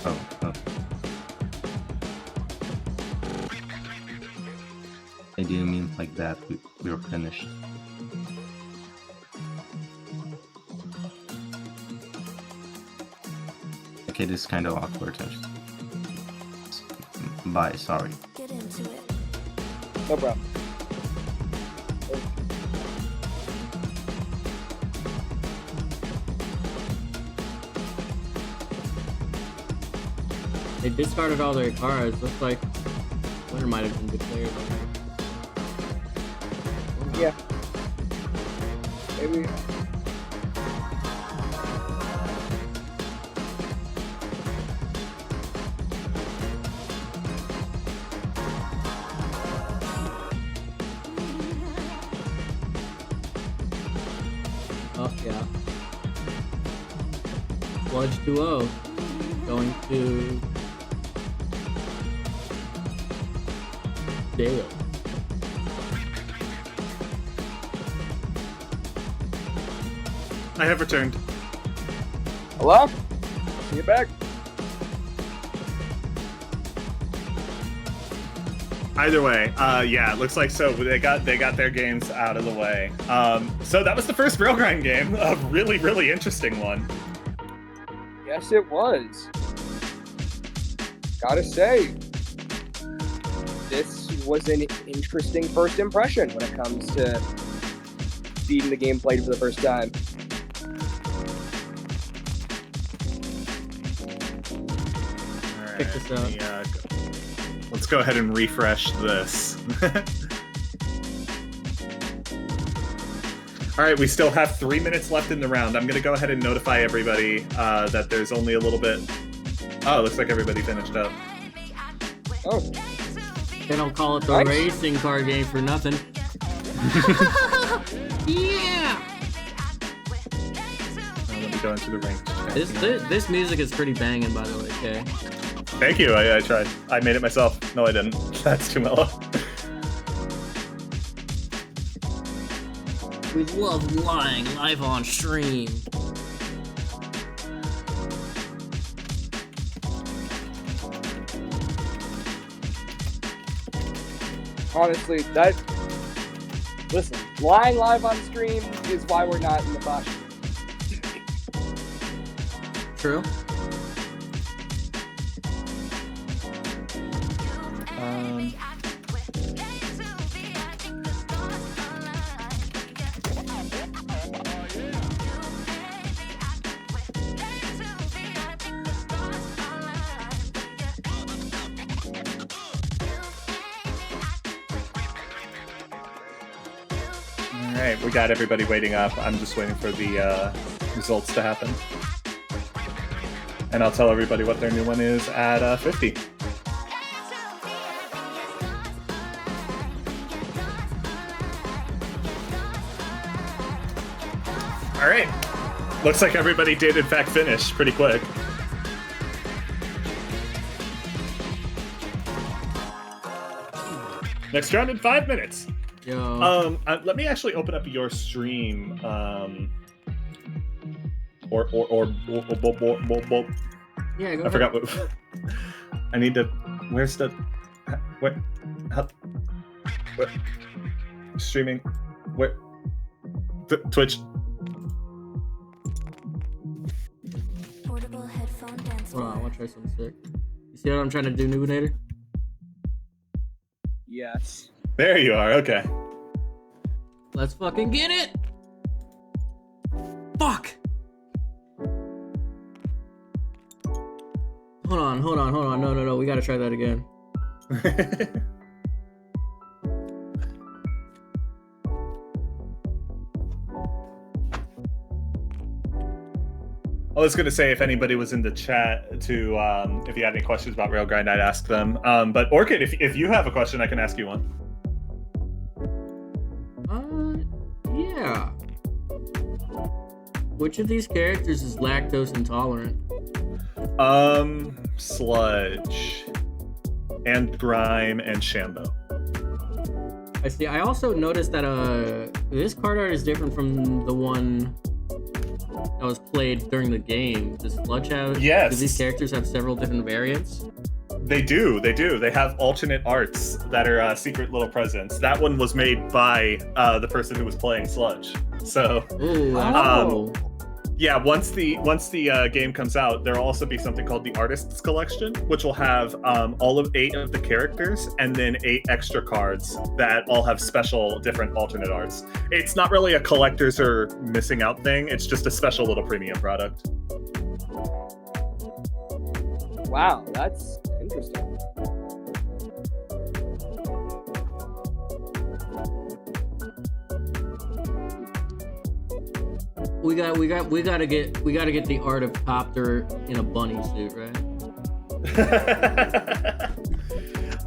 Oh, no. I didn't mean like that. We were finished. Okay, this is kind of awkward. Bye, sorry. Get into it. No problem. They discarded all their cards. Looks like winner might have been declared. Yeah. Maybe. Oh, yeah. Sludge 2-0. Going to Dale. I have returned. Hello? See you back. Either way, yeah, it looks like so they got their games out of the way. So that was the first RAILGRIND game, a really, really interesting one. Yes, it was. Gotta say, this was an interesting first impression when it comes to beating the game played for the first time. All Pick this up. Let's go ahead and refresh this. All right, we still have 3 minutes left in the round. I'm going to go ahead and notify everybody that there's only a little bit. Oh, it looks like everybody finished up. Oh, They don't call it the Nice. racing car game for nothing. Yeah. Let me go into the ranked chat This, here. this music is pretty banging, by the way. Okay. Thank you. I tried. I made it myself. No, I didn't. That's too mellow. We love lying live on stream. honestly, that. Listen, lying live on stream is why we're not in the box. True. All right, we got everybody waiting up. I'm just waiting for the results to happen. And I'll tell everybody what their new one is at 50. All right. Looks like everybody did, in fact, finish pretty quick. Next round in 5 minutes. Yo. Let me actually open up your stream. Or Yeah, go I ahead. forgot what. I need to. Where's the? What? How? What? Streaming? Where? Twitch. Portable headphone dance Hold on, I floor. want to try something sick. You see what I'm trying to do, Nubinator? Yes. There you are. Okay. Let's fucking get it! Fuck! Hold on. No. We gotta try that again. I was going to say if anybody was in the chat to, if you had any questions about RAILGRIND, I'd ask them. But Orchid, if you have a question, I can ask you one. Yeah. Which of these characters is lactose intolerant? Sludge, and Grime, and Shambo. I see. I also noticed that this card art is different from the one that was played during the game. Does Sludge have? Yes. Do these characters have several different variants? They do. They have alternate arts that are secret little presents. That one was made by the person who was playing Sludge. So Ooh, that's Oh. cool. yeah, once the game comes out, there will also be something called the Artists Collection, which will have all of 8 of the characters and then 8 extra cards that all have special different alternate arts. It's not really a collector's or missing out thing. It's just a special little premium product. Wow, that's interesting. We gotta get the art of Copter in a bunny suit, right?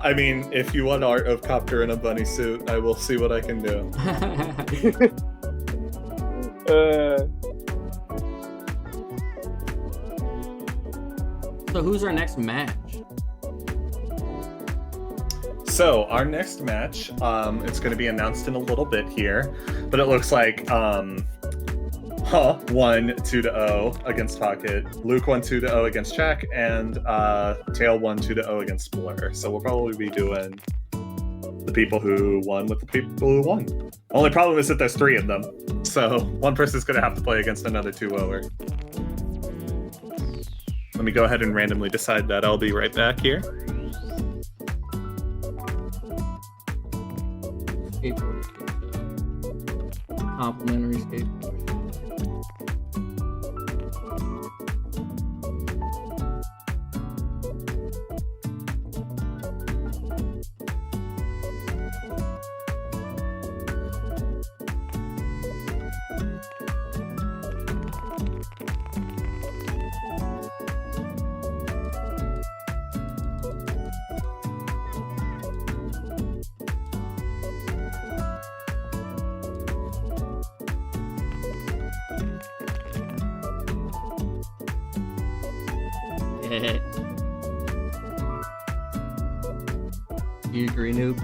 I mean, if you want art of Copter in a bunny suit, I will see what I can do. So who's our next match? So our next match, it's going to be announced in a little bit here, but it looks like won 2-0 against Pocket, Luke won 2-0 against Jack, and Tail won 2-0 against Blur. So we'll probably be doing the people who won with the people who won. Only problem is that there's 3 of them, so one person's gonna have to play against another 2-0er. Let me go ahead and randomly decide that. I'll be right back here. Skateboard. Complimentary skateboard. You agree, noob?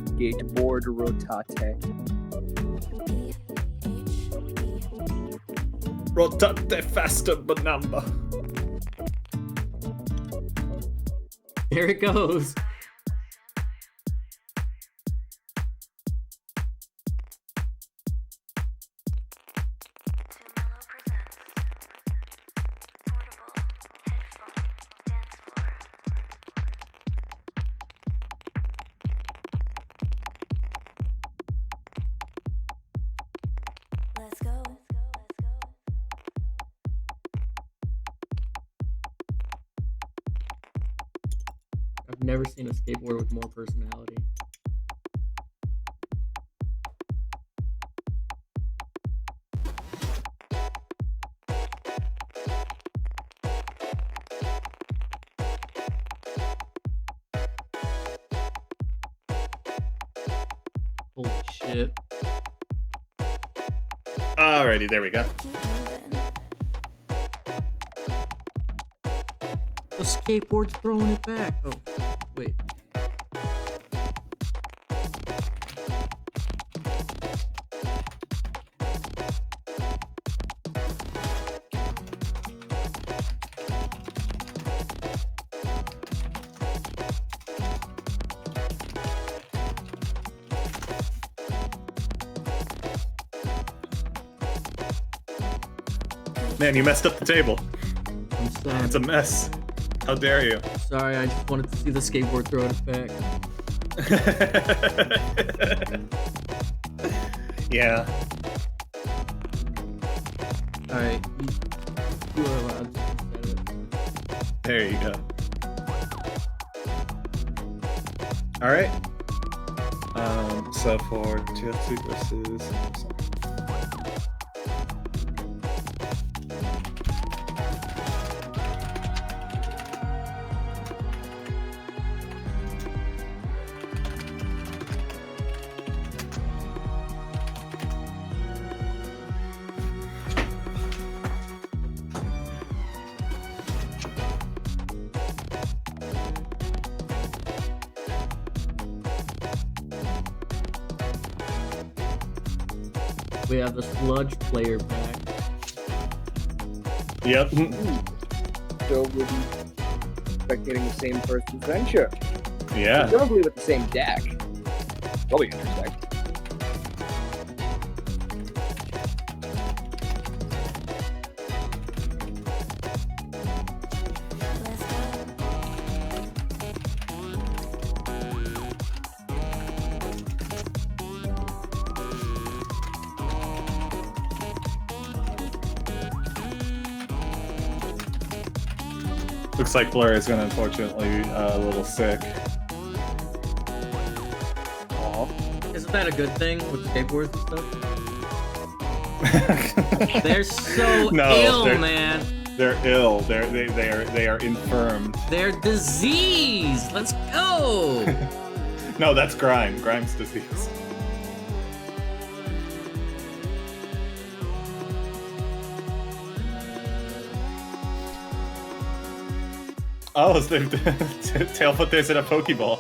Skateboard rotate. Rotate faster, banamba. Here it goes. Let's go. I've never seen a skateboard with more personality. Holy shit. Alrighty, there we go. Keep moving. The skateboard's throwing it back. Oh, wait. Man, you messed up the table. I'm sorry. It's a mess. How dare you? Sorry, I just wanted to see the skateboard throw it back. Yeah. Alright, you are allowed to set it. There you go. Alright. So for TLC versus... We have the sludge player back. Yep. So we'll be spectating the same person's venture. Yeah. Probably with the same deck. That'll be interesting. Let's go. Looks like Blur is gonna unfortunately a little sick. Aw. Isn't that a good thing with skateboards and stuff? They're so No, ill, they're- man. They're ill. They are infirmed. They're diseased. Let's go. No, that's Grime. Grime's disease. Oh, it's the Tailfoot there's in a Pokeball.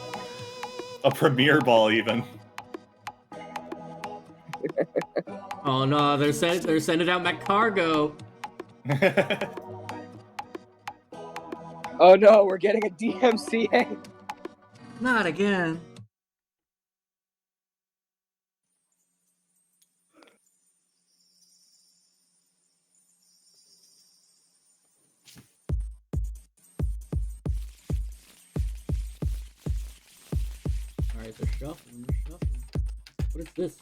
A Premier Ball, even. Oh no, they're sending out my cargo. Oh no, we're getting a DMCA. Not again. Alright, they're shuffling. What is this?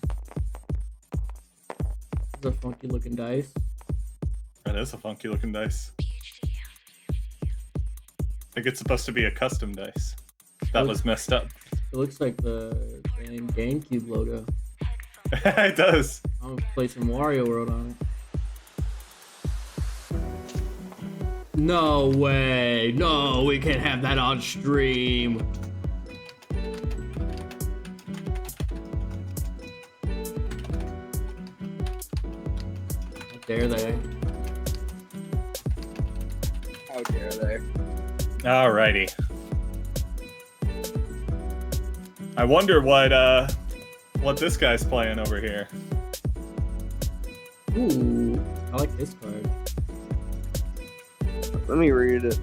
This is a funky looking dice. That is a funky looking dice. I think it's supposed to be a custom dice. That was messed up. It looks like the dang GameCube logo. It does. I'm gonna play some Wario World on it. No way! No, we can't have that on stream. How dare they? How dare they? Alrighty. I wonder what this guy's playing over here. Ooh, I like this card. Let me read it.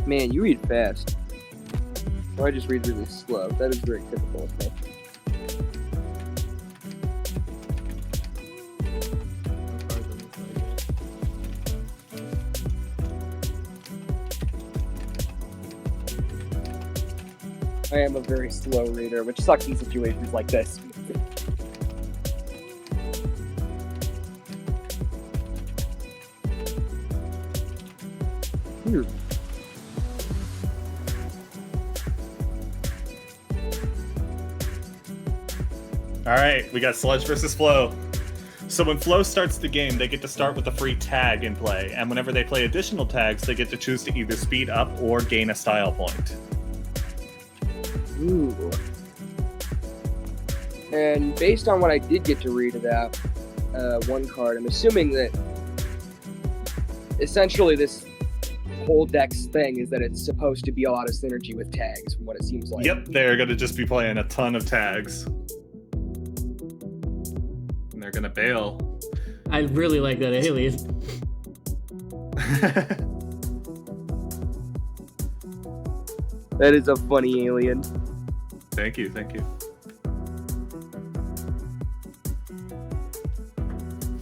Man, you read fast. Or I just read really slow. That is very typical of me. No cards on this side yet. I am a very slow reader, which sucks in situations like this. Alright, we got Sludge versus Flow. So when Flow starts the game, they get to start with a free tag in play, and whenever they play additional tags, they get to choose to either speed up or gain a style point. Ooh. And based on what I did get to read of that one card, I'm assuming that essentially this whole deck's thing is that it's supposed to be a lot of synergy with tags, from what it seems like. Yep, they're going to just be playing a ton of tags. And they're going to bail. I really like that alien. That is a funny alien. Thank you, thank you.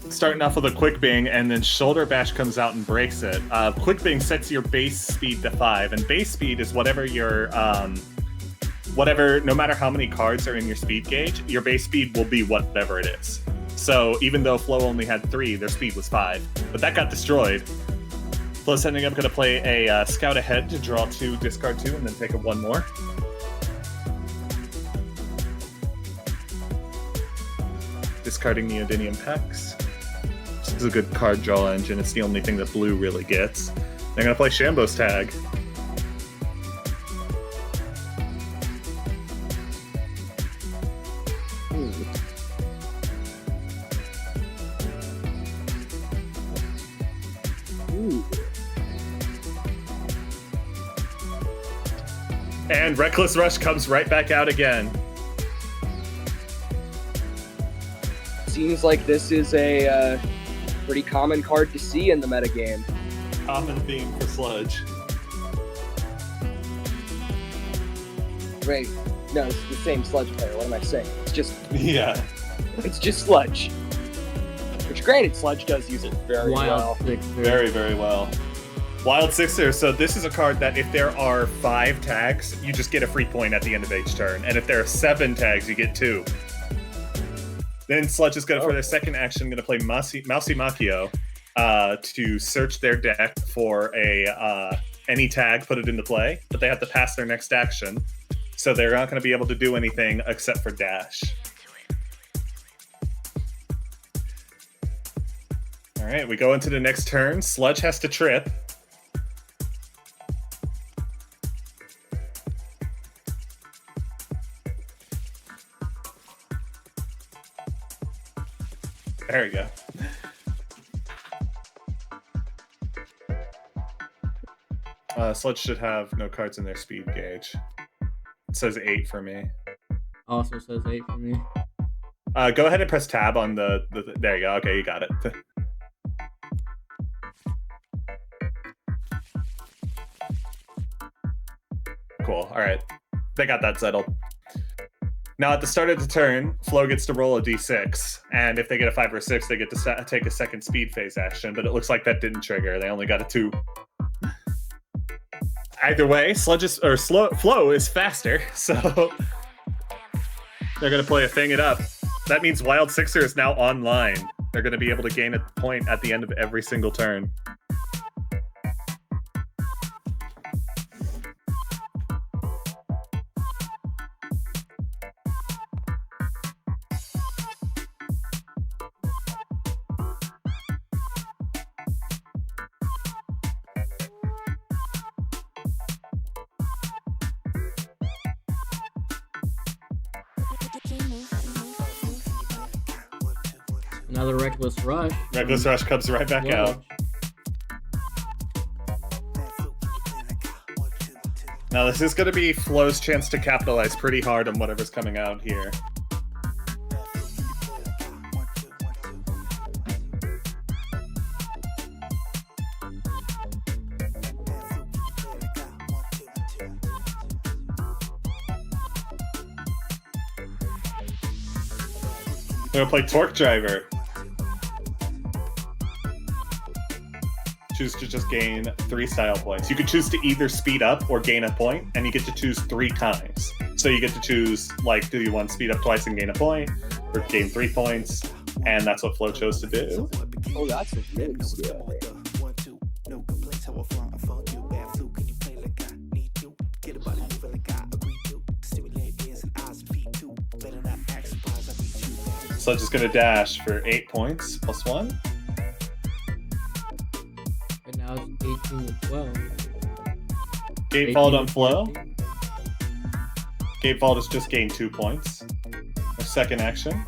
Starting off with a quick bang, and then shoulder bash comes out and breaks it. Quick bang sets your base speed to 5, and base speed is whatever your no matter how many cards are in your speed gauge, your base speed will be whatever it is. So even though Flow only had 3, their speed was 5, but that got destroyed. Flow's ending up going to play a Scout Ahead to draw 2, discard 2, and then take a 1 more. Discarding Neodymium Pex. This is a good card draw engine. It's the only thing that blue really gets. They're going to play Shambo's Tag. And Reckless Rush comes right back out again. Seems like this is a pretty common card to see in the metagame. Common theme for Sludge. Wait, no, it's the same Sludge player. What am I saying? It's just Yeah. it's just Sludge. Which, granted, Sludge does use it very well. Wild Sixer. Very, very well. Wild Sixer. So this is a card that if there are 5 tags, you just get a free point at the end of each turn. And if there are 7 tags, you get 2. Then Sludge is going to, for their second action, going to play Mousy Macchio to search their deck for any tag, put it into play, but they have to pass their next action. So they're not going to be able to do anything except for dash. All right, we go into the next turn. Sludge has to trip. There we go. Sludge should have no cards in their speed gauge. It says 8 for me. Also says 8 for me. Go ahead and press tab on the there you go. Okay, you got it. Cool. All right. They got that settled. Now, at the start of the turn, Flo gets to roll a d6, and if they get a 5 or 6, they get to take a second speed phase action, but it looks like that didn't trigger. They only got a 2. Either way, Flo is faster, so they're going to play a Thing It Up. That means Wild Sixer is now online. They're going to be able to gain a point at the end of every single turn. Another Reckless Rush. Reckless Rush comes right back out. Now this is going to be Flo's chance to capitalize pretty hard on whatever's coming out here. We're gonna play Torque Driver. Choose to just gain 3 style points. You could choose to either speed up or gain a point, and you get to choose 3 times. So you get to choose, like, do you want to speed up twice and gain a point, or gain 3 points, and that's what Flo chose to do. Oh, that's a really skill. Sludge is gonna dash for 8 points, +1. And now it's 18 to 12. Gatefold on Flo. Gatefold has just gained 2 points. Their second action.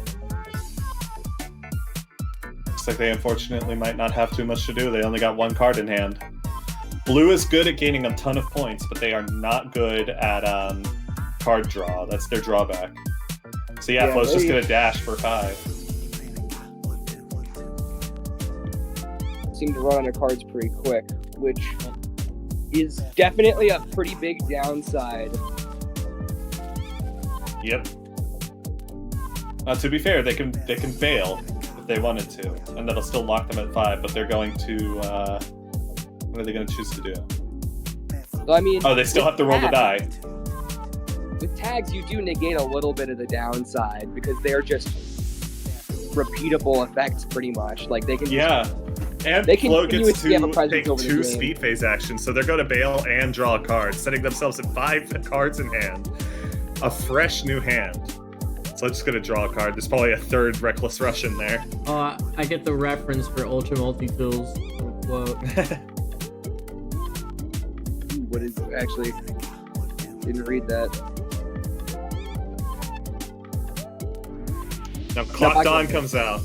Looks like they unfortunately might not have too much to do. They only got 1 card in hand. Blue is good at gaining a ton of points, but they are not good at card draw. That's their drawback. So yeah, Flo's just gonna dash for 5. Seem to run on their cards pretty quick, which is definitely a pretty big downside. Yep. To be fair, they can fail if they wanted to, and that'll still lock them at 5. But they're going to what are they going to choose to do? So, I mean, oh, they still have to roll the die. With tags, you do negate a little bit of the downside because they're just repeatable effects, pretty much. Like they can. Yeah. And they can Flo gets to take 2 speed speed phase actions, so they're going to bail and draw a card, setting themselves at 5 cards in hand. A fresh new hand. So I'm just going to draw a card. There's probably a 3rd Reckless Rush in there. Oh, I get the reference for Ultra Multi-Tools. Quote. What is actually? Didn't read that. Now Clock Dawn comes out.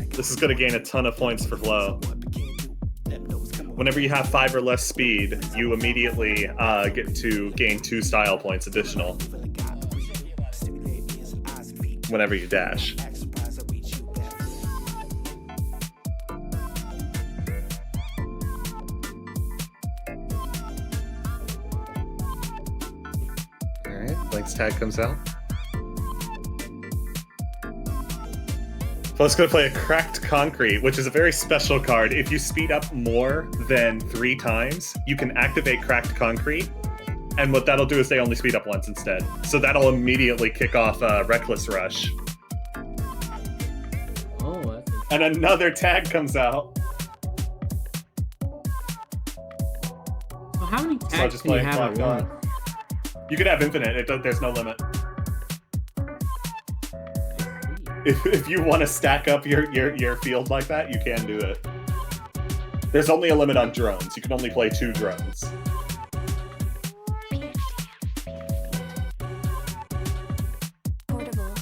This is going to gain a ton of points for Flo. Whenever you have 5 or less speed, you immediately get to gain 2 style points additional. Whenever you dash. Alright, Blank's tag comes out. Flo's going to play a Cracked Concrete, which is a very special card. If you speed up more than 3 times, you can activate Cracked Concrete, and what that'll do is they only speed up once instead. So that'll immediately kick off Reckless Rush. Oh, that's and another tag comes out. So how many So tags just can you play have at Clock Dawn. once? You could have infinite. There's no limit. If you want to stack up your field like that, you can do it. There's only a limit on drones. You can only play 2 drones. Portable.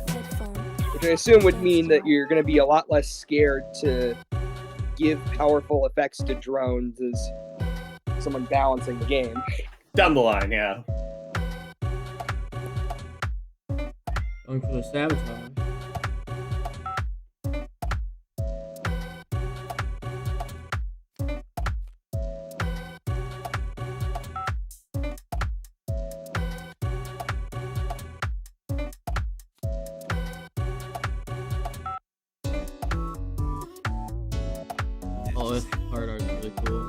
Headphone. Which I assume would mean that you're going to be a lot less scared to give powerful effects to drones as someone balancing the game. Down the line, yeah. Going for the sabotage. Oh, this card art is really cool.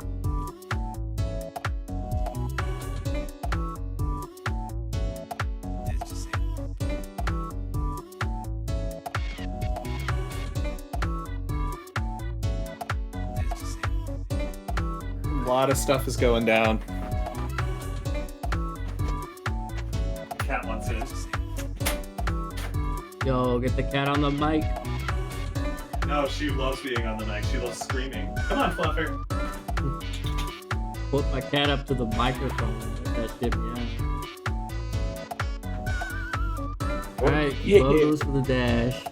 A lot of stuff is going down. Cat wants his. Yo, get the cat on the mic. No, she loves being on the mic. She loves screaming. Come on, Fluffer. Put my cat up to the microphone. Let that shit me out. Alright, Flo goes for the dash.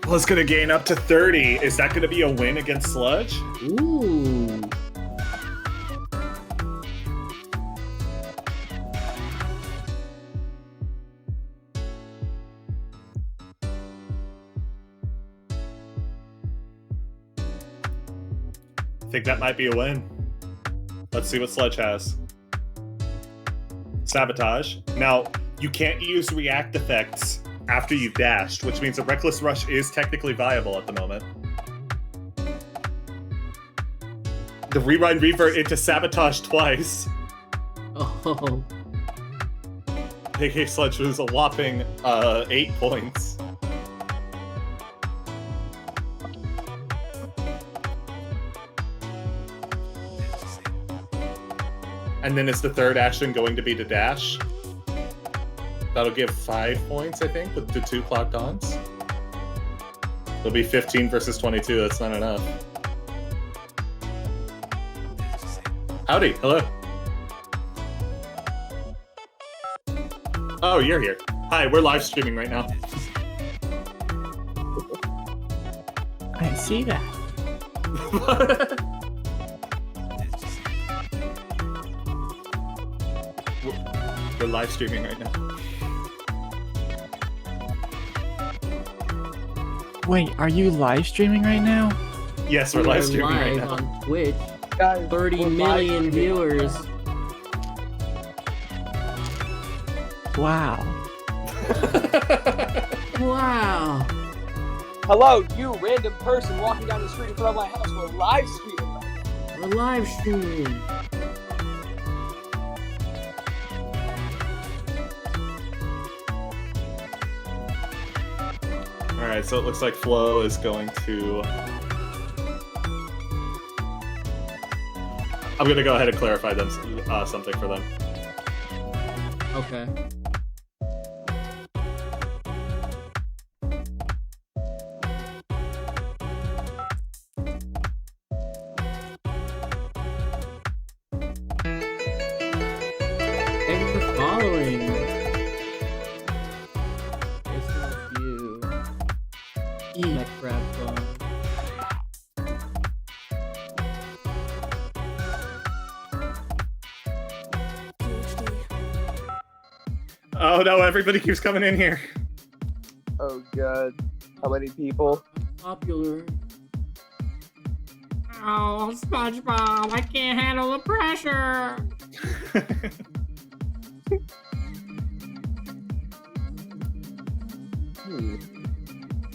Flo's gonna gain up to 30. Is that gonna be a win against Sludge? Ooh. I think that might be a win. Let's see what Sludge has. Sabotage. Now, you can't use react effects after you've dashed, which means a Reckless Rush is technically viable at the moment. The Rewind Revert into Sabotage twice. Oh. AK Sludge was a whopping 8 points. And then is the third action going to be to dash? That'll give 5 points, I think, with the 2 clocked ons. It'll be 15 versus 22. That's not enough. Howdy. Hello. Oh, you're here. Hi, we're live streaming right now. I see that. We're live streaming right now. Wait, are you live streaming right now? Yes, we're live streaming right live now. on Twitch. Guys, 30 we're live million streaming. viewers. Wow. Wow. Hello, you random person walking down the street in front of my house. We're live streaming. We're live streaming. Alright, so it looks like Flo is going to... I'm going to go ahead and clarify them something for them. Okay. Thank you for following. It's not you. Neck grab phone. Oh no, everybody keeps coming in here. Oh god, how many people? Popular. Oh, SpongeBob, I can't handle the pressure.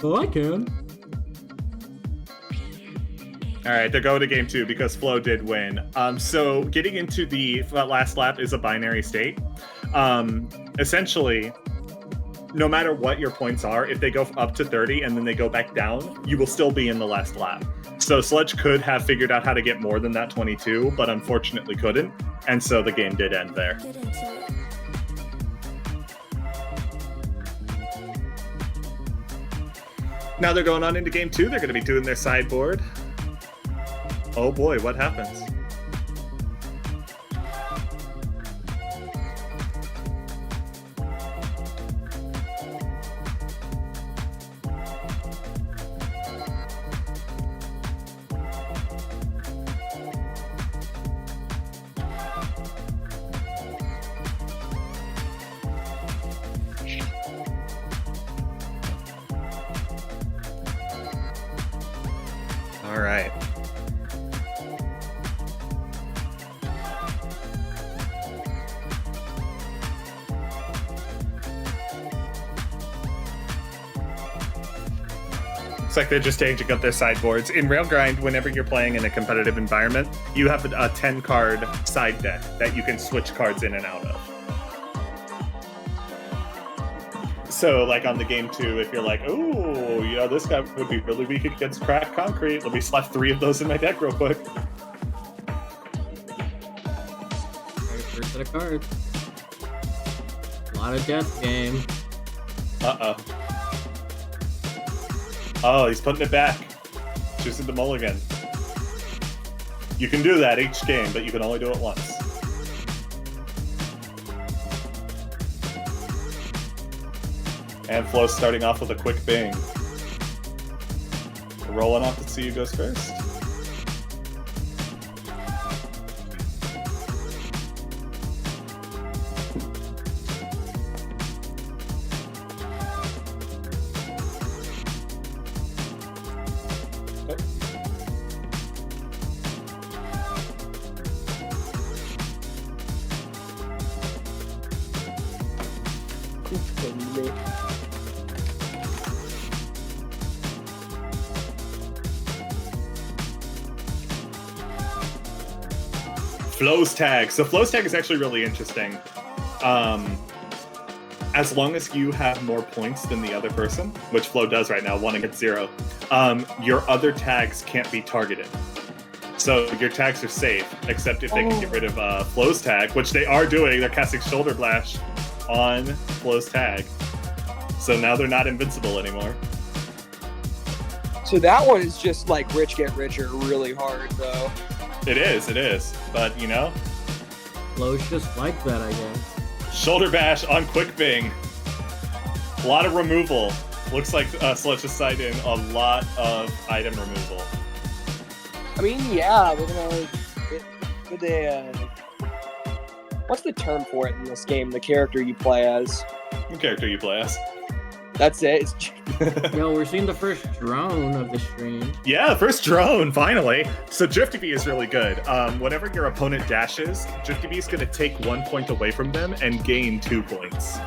Oh, I can. Alright, they're going to game 2 because Flo did win. So getting into the last lap is a binary state. Essentially, no matter what your points are, if they go up to 30 and then they go back down, you will still be in the last lap. So Sludge could have figured out how to get more than that 22, but unfortunately couldn't, and so the game did end there. Get into it. Now they're going on into game 2. They're going to be doing their sideboard. Oh boy, what happens? All right. It's like they're just changing up their sideboards. In Railgrind, whenever you're playing in a competitive environment, you have a 10-card side deck that you can switch cards in and out of. So, like on the game 2, if you're like, oh, you know, this guy would be really weak against cracked concrete, let me slap 3 of those in my deck real quick. Alright, first set of cards. A lot of death game. Uh-oh. Oh, he's putting it back. Choosing the mulligan. You can do that each game, but you can only do it once. And Flo's starting off with a quick bing. Rolling off to see who goes first. Flo's tag. So Flo's tag is actually really interesting. As long as you have more points than the other person, which Flo does right now, 1 against 0, your other tags can't be targeted. So your tags are safe, except if they can get rid of Flo's tag, which they are doing. They're casting Shoulder Blast on Flo's tag. So now they're not invincible anymore. So that one is just like rich get richer really hard, though. It is. But, you know, Flo's just like that, I guess. Shoulder Bash on Quick Bing. A lot of removal. Looks like Sludge has signed in a lot of item removal. I mean, yeah, we're gonna. Could they? What's the term for it in this game? The character you play as. What character you play as? That's it. Yo, we're seeing the first drone of the stream. Yeah, first drone, finally. So Drifty Bee is really good. Whenever your opponent dashes, Drifty Bee is going to take 1 point away from them and gain 2 points.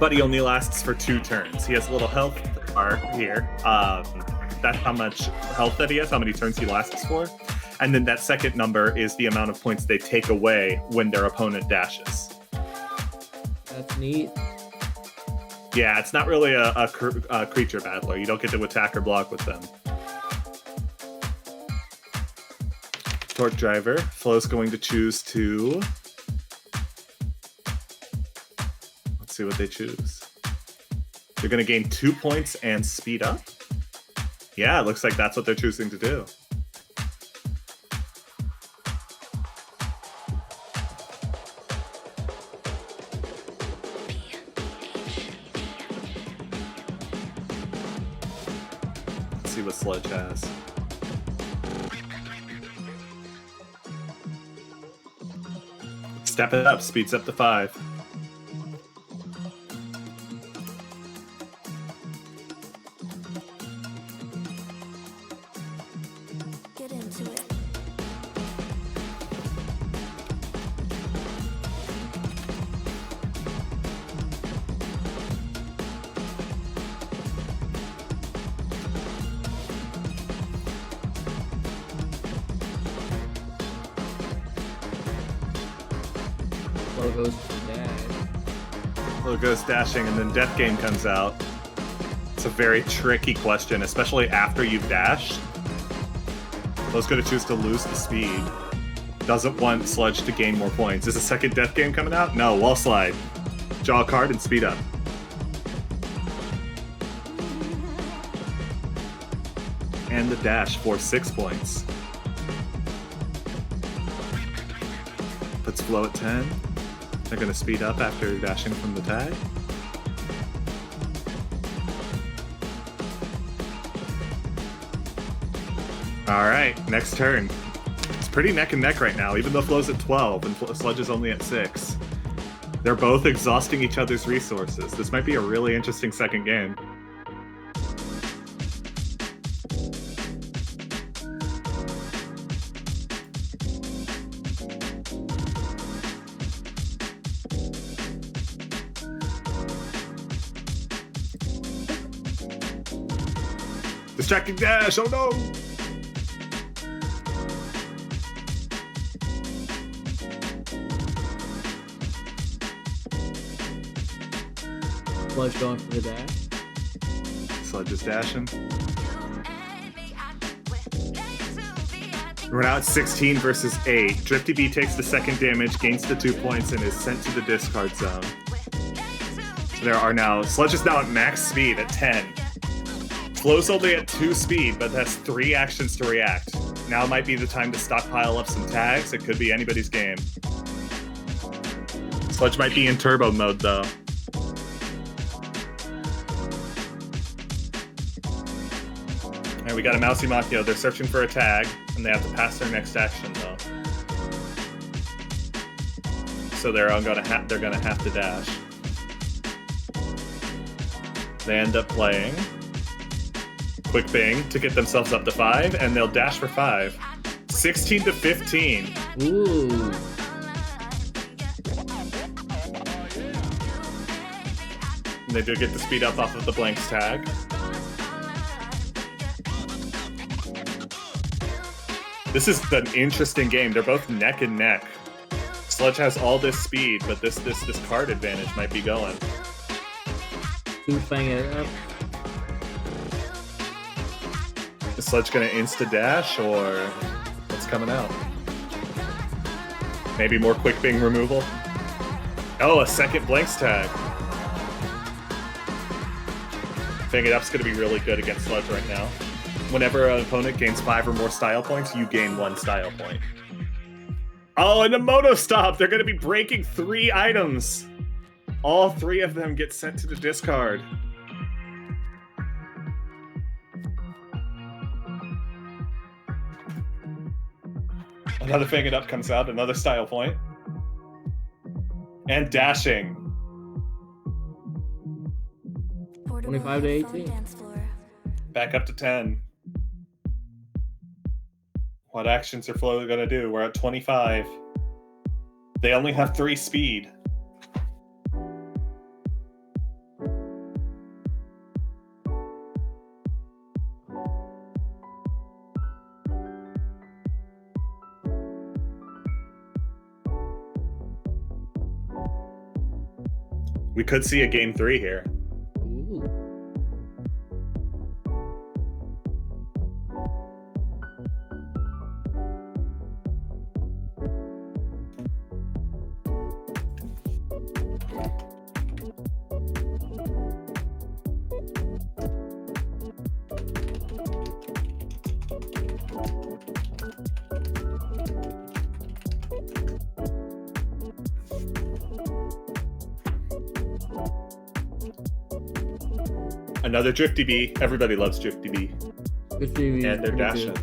But he only lasts for 2 turns. He has a little health bar here. That's how much health that he has, how many turns he lasts for. And then that second number is the amount of points they take away when their opponent dashes. That's neat. Yeah, it's not really a creature battler. You don't get to attack or block with them. Torque Driver. Flo's going to choose to... Let's see what they choose. They're going to gain 2 points and speed up? Yeah, it looks like that's what they're choosing to do. See what Sludge has. Step it up, speeds up to 5. Get into it. Flo goes to dash. Flo goes dashing, and then Death Game comes out. It's a very tricky question, especially after you've dashed. Flo's going to choose to lose the speed. Doesn't want Sludge to gain more points. Is a second Death Game coming out? No, Wall Slide. Draw a card and speed up. And the dash for 6 points. Puts Flo at 10. They're going to speed up after dashing from the tag. All right, next turn. It's pretty neck and neck right now, even though Flo's at 12 and Sludge is only at 6. They're both exhausting each other's resources. This might be a really interesting second game. Distracting dash, oh no! Sludge going for the dash. Sludge is dashing. We're now at 16 versus 8. Drifty B takes the second damage, gains the 2 points, and is sent to the discard zone. So there are now... Sludge is now at max speed at 10. Flow's only at 2 speed, but has 3 actions to react. Now might be the time to stockpile up some tags. It could be anybody's game. Sludge might be in turbo mode, though. Alright, we got a Mousy Machio. They're searching for a tag, and they have to pass their next action, though. So they're gonna have to dash. They end up playing Quick Bing to get themselves up to 5, and they'll dash for 5. 16 to 15. Ooh. And they do get the speed up off of the blanks tag. This is an interesting game. They're both neck and neck. Sludge has all this speed, but this card advantage might be going. Two-fang it up. Is Sludge gonna insta-dash, or what's coming out? Maybe more Quick Bing removal? Oh, a second blanks tag. Fang it up's gonna be really good against Sludge right now. Whenever an opponent gains 5 or more style points, you gain 1 style point. Oh, and a Moto Stop! They're gonna be breaking 3 items! All 3 of them get sent to the discard. Another Fang It Up comes out, another style point. And dashing. 25 to 18. Back up to 10. What actions are Flo gonna do? We're at 25. They only have 3 speed. We could see a game 3 here. Ooh. Another Drifty B. Everybody loves Drifty B. Good TV. And they're dashing.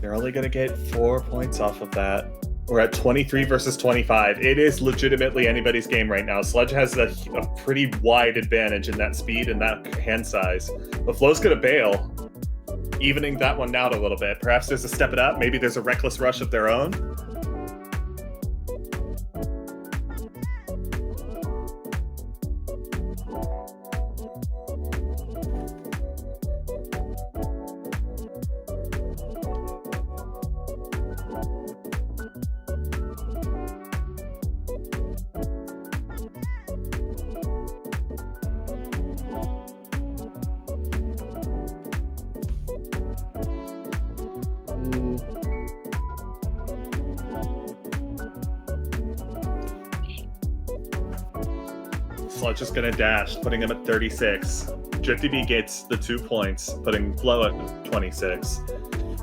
They're only going to get 4 points off of that. We're at 23 versus 25. It is legitimately anybody's game right now. Sludge has a pretty wide advantage in that speed and that hand size. But Flo's going to bail, evening that one out a little bit. Perhaps there's a step it up. Maybe there's a reckless rush of their own. Sludge is going to dash, putting him at 36. Drifty B gets the 2 points, putting Flo at 26.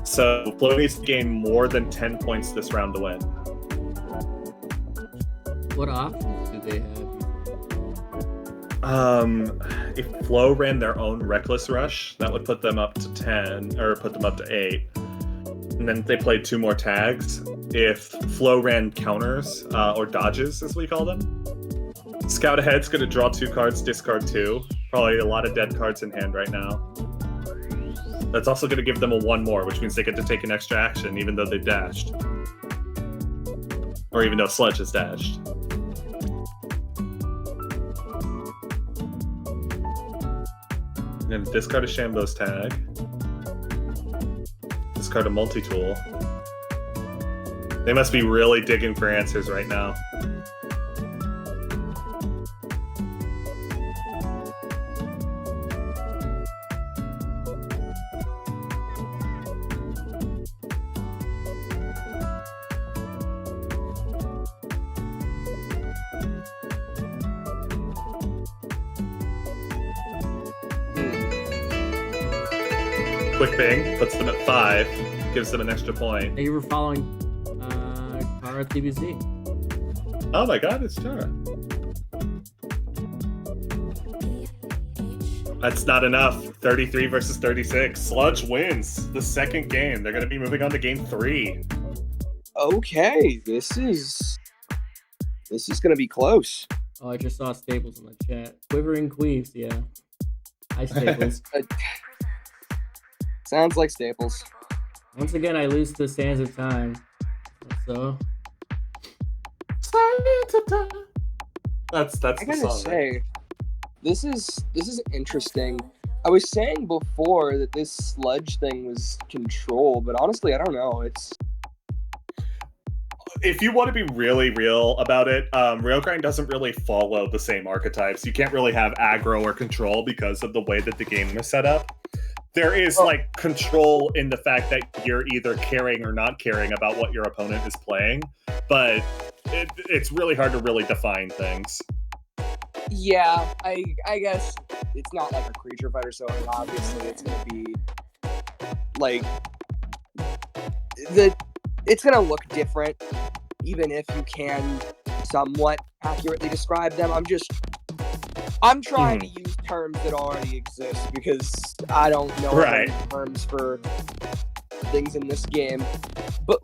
So Flo needs to gain more than 10 points this round to win. What options do they have? If Flo ran their own Reckless Rush, that would put them up to 10, or put them up to 8. And then they played 2 more tags. If Flo ran counters, or dodges, as we call them, Scout Ahead's going to draw 2 cards, discard 2. Probably a lot of dead cards in hand right now. That's also going to give them a 1 more, which means they get to take an extra action, even though they dashed. Or even though Sludge has dashed. And then discard a Shambo's tag. Discard a multi-tool. They must be really digging for answers right now. Quick Bing puts them at 5, gives them an extra point. Thank you for following Kara TBC. Oh my god, it's Tara. That's not enough. 33 versus 36. Sludge wins the second game. They're going to be moving on to game 3. Okay, this is gonna be close. Oh, I just saw Staples in the chat. Quivering Queeves, yeah. Hi, Staples. Sounds like Staples. Once again, I lose to Sands of Time. So. That's I the gotta song. say, this is interesting. I was saying before that this sludge thing was control, but honestly, I don't know. It's If you want to be really real about it, Railgrind doesn't really follow the same archetypes. You can't really have aggro or control because of the way that the game is set up. There is like control in the fact that you're either caring or not caring about what your opponent is playing, but it's really hard to really define things. yeah. I guess it's not like a creature fighter, so obviously it's gonna be like it's gonna look different, even if you can somewhat accurately describe them. I'm trying to use terms that already exist because I don't know any terms for things in this game. But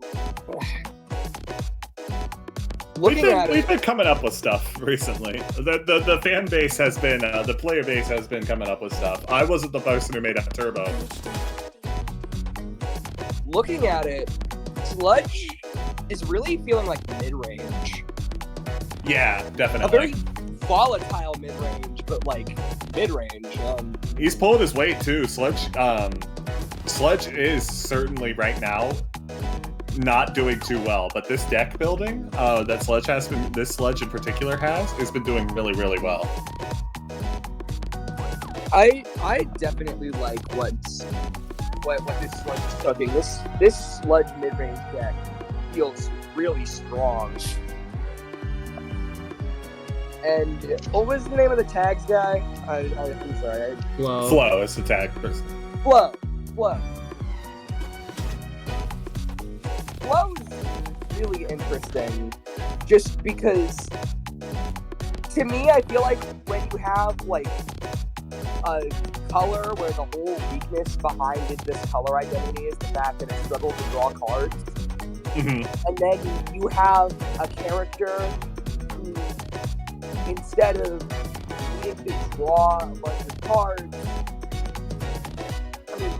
we've been coming up with stuff recently. The fan base has been, the player base has been coming up with stuff. I wasn't the person who made up Turbo. Looking at it, Sludge is really feeling like mid-range. Yeah, definitely. A very volatile mid-range, but like mid-range. He's pulling his weight too. Sludge is certainly right now not doing too well, but this deck building that Sludge has been, this Sludge in particular has been doing really, really well. I definitely like what this Sludge is cooking. This Sludge mid-range deck feels really strong. And what was the name of the tags guy? I'm sorry. Flow is the tag person. Flow's really interesting, just because to me I feel like when you have like a color where the whole weakness behind this color identity is the fact that it struggles to draw cards, and then you have a character who, instead of needing to draw a bunch of cards, I mean,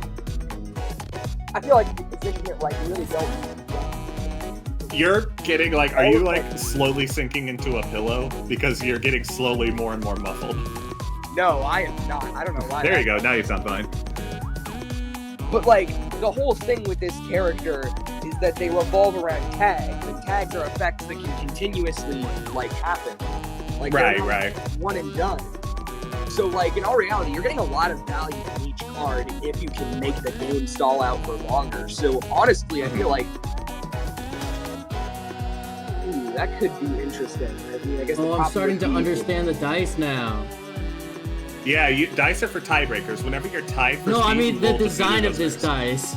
I feel like if you position it right, you really don't. You're getting like, are you like slowly sinking into a pillow? Because you're getting slowly more and more muffled. No, I am not. I don't know why. There you go. Now you sound fine. But like, the whole thing with this character is that they revolve around tags, and tags are effects that can continuously like happen. Like, right. One and done. So like, in all reality, you're getting a lot of value from each card if you can make the game stall out for longer. So honestly, I feel like that could be interesting. I mean, I guess I'm starting to understand the dice now. Yeah, dice are for tiebreakers. Whenever you're tied for No, speed, I mean you the roll the design of this first. dice.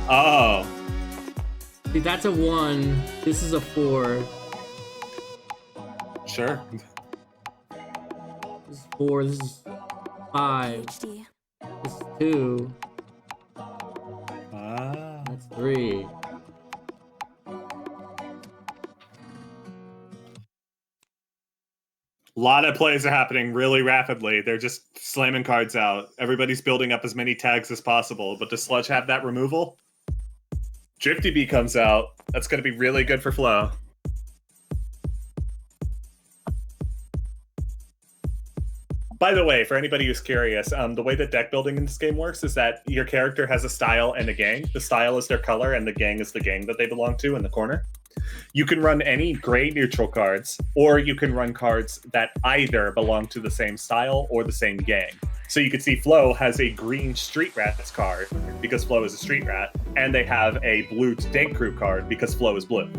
Oh. See, that's a 1. This is a 4. Sure. This is 4. This is 5. This is 2. That's 3. A lot of plays are happening really rapidly. They're just slamming cards out. Everybody's building up as many tags as possible. But does Sludge have that removal? Drifty Bee comes out. That's going to be really good for Flow. By the way, for anybody who's curious, the way that deck building in this game works is that your character has a style and a gang. The style is their color, and the gang is the gang that they belong to in the corner. You can run any gray neutral cards, or you can run cards that either belong to the same style or the same gang. So you can see Flo has a green Street Rats card because Flo is a Street Rat, and they have a blue Dank Crew card because Flo is blue.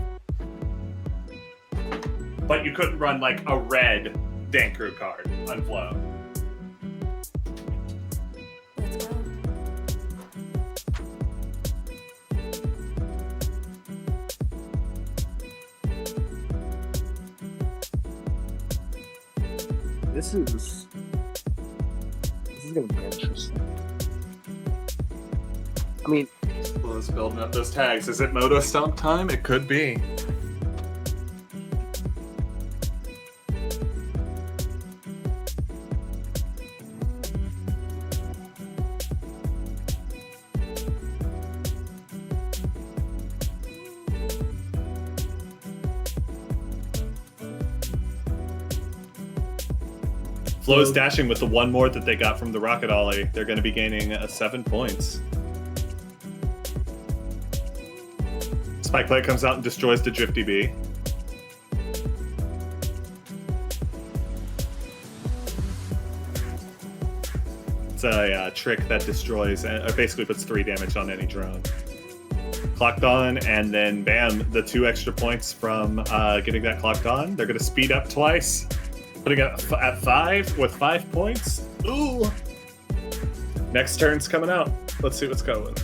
But you couldn't run like a red Dank Crew card on Flo. Let's go. This is gonna be interesting. I mean, Flo's building up those tags. Is it Moto Stomp time? It could be. Flo's dashing with the one more that they got from the Rocket Ollie. They're going to be gaining 7 points. Spike Plate comes out and destroys the Drifty Bee. It's a trick that destroys, basically puts 3 damage on any drone. Clocked on, and then bam, the 2 extra points from getting that clocked on. They're going to speed up twice. Putting it at 5 with 5 points. Ooh. Next turn's coming out. Let's see what's going on.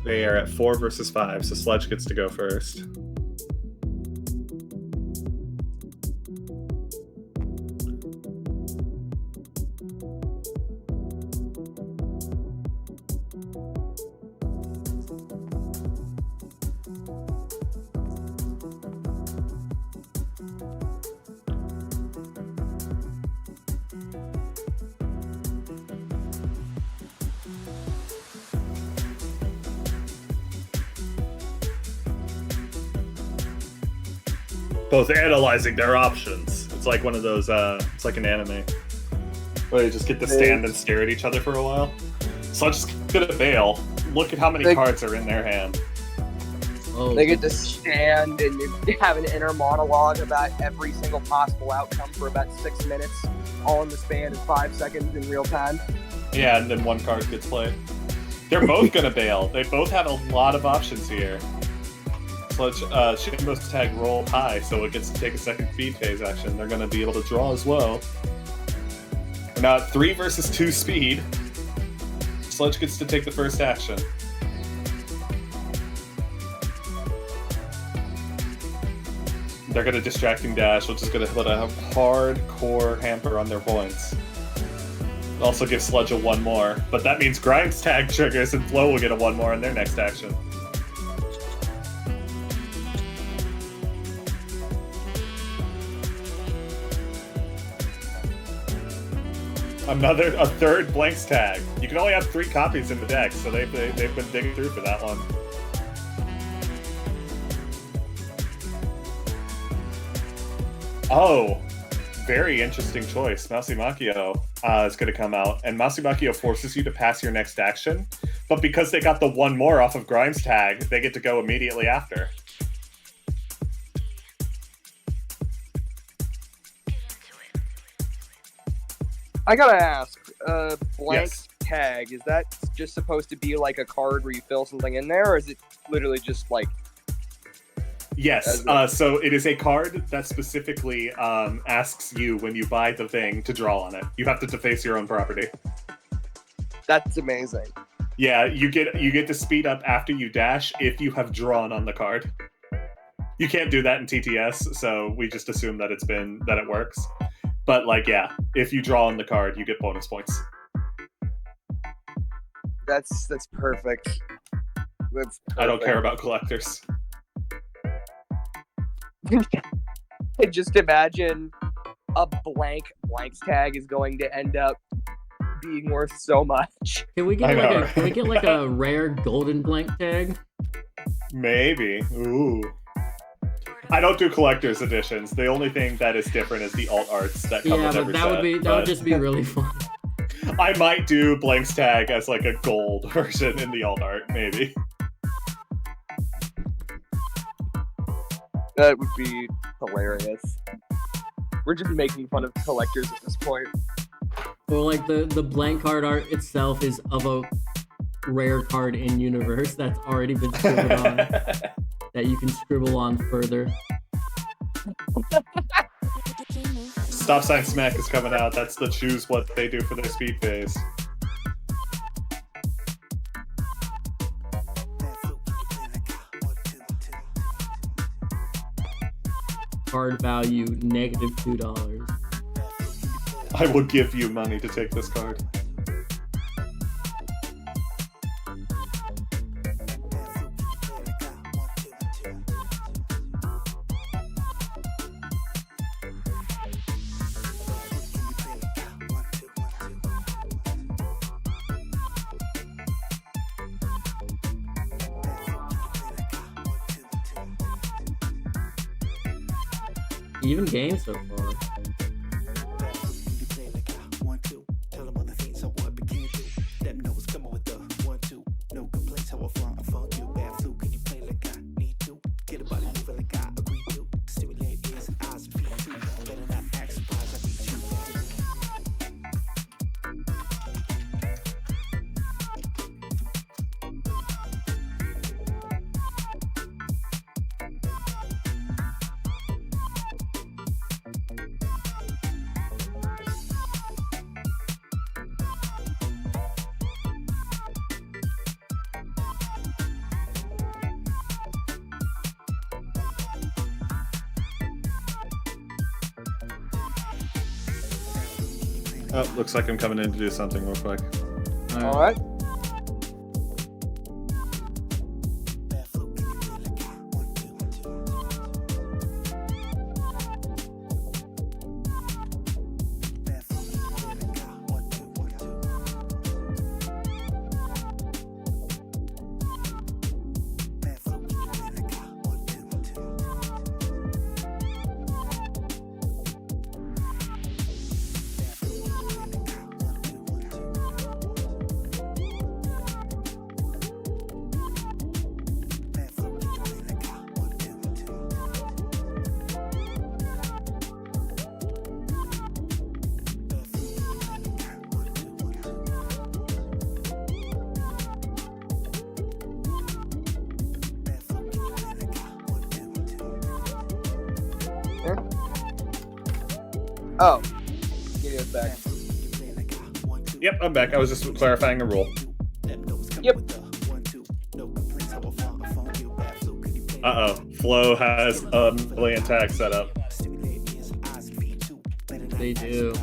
They are at 4 versus 5, so Sludge gets to go first. Both analyzing their options. It's like one of those, it's like an anime. Where they just get to stand and stare at each other for a while. So I'm just gonna bail. Look at how many cards are in their hand. Oh, they get to stand and have an inner monologue about every single possible outcome for about 6 minutes, all in the span of 5 seconds in real time. Yeah, and then one card gets played. They're both gonna bail. They both have a lot of options here. Sludge, Shambo's tag roll high, so it gets to take a second feed phase action. They're going to be able to draw as well. We're now at 3 versus 2 speed. Sludge gets to take the first action. They're going to distracting dash, which is going to put a hardcore hamper on their points. Also give Sludge a 1 more, but that means Grind's tag triggers and Flo will get a 1 more in their next action. A third blanks tag. You can only have 3 copies in the deck, so they've been digging through for that one. Oh, very interesting choice. Masumakio is going to come out, and Masumakio forces you to pass your next action, but because they got the 1 more off of Grind's tag, they get to go immediately after. I gotta ask, blanks tag, is that just supposed to be like a card where you fill something in there, or is it literally just like... Yes, so it is a card that specifically asks you when you buy the thing to draw on it. You have to deface your own property. That's amazing. Yeah, you get to speed up after you dash if you have drawn on the card. You can't do that in TTS, so we just assume that it works. But like, yeah, if you draw on the card, you get bonus points. That's perfect. That's perfect. I don't care about collectors. Just imagine a blanks tag is going to end up being worth so much. Can we get like a rare golden blank tag? Maybe. Ooh. I don't do collector's editions. The only thing that is different is the alt arts that come Yeah, with but every that set. would just be really fun. I might do Blank's tag as like a gold version in the alt art, maybe. That would be hilarious. We're just making fun of collectors at this point. Or like the blank card art itself is of a rare card in universe that's already been scribbled on that you can scribble on further. Stop Sign Smack is coming out. That's the choose what they do for their speed phase. Card value -$2. I would give you money to take this card. Even game so far. Oh, looks like I'm coming in to do something real quick. All right. Oh, get it back. Yep, I'm back. I was just clarifying a rule. Yep. Uh-oh. Flo has a million tags set up. They do.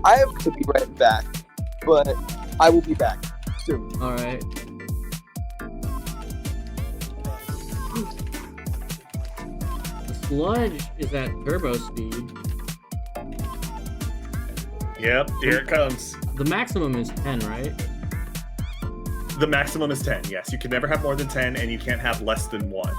I have to be right back, but I will be back soon. All right. The sludge is at turbo speed. Yep, here it comes. The maximum is 10, right? The maximum is 10, yes. You can never have more than 10, and you can't have less than 1.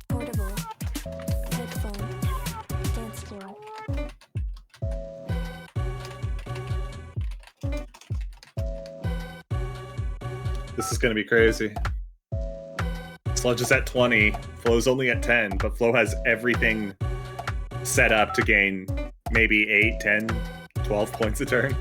Portable. Headphone. Dance floor. This is going to be crazy. Sludge is at 20. Flo's only at 10, but Flo has everything set up to gain maybe 8, 10, 12 points a turn.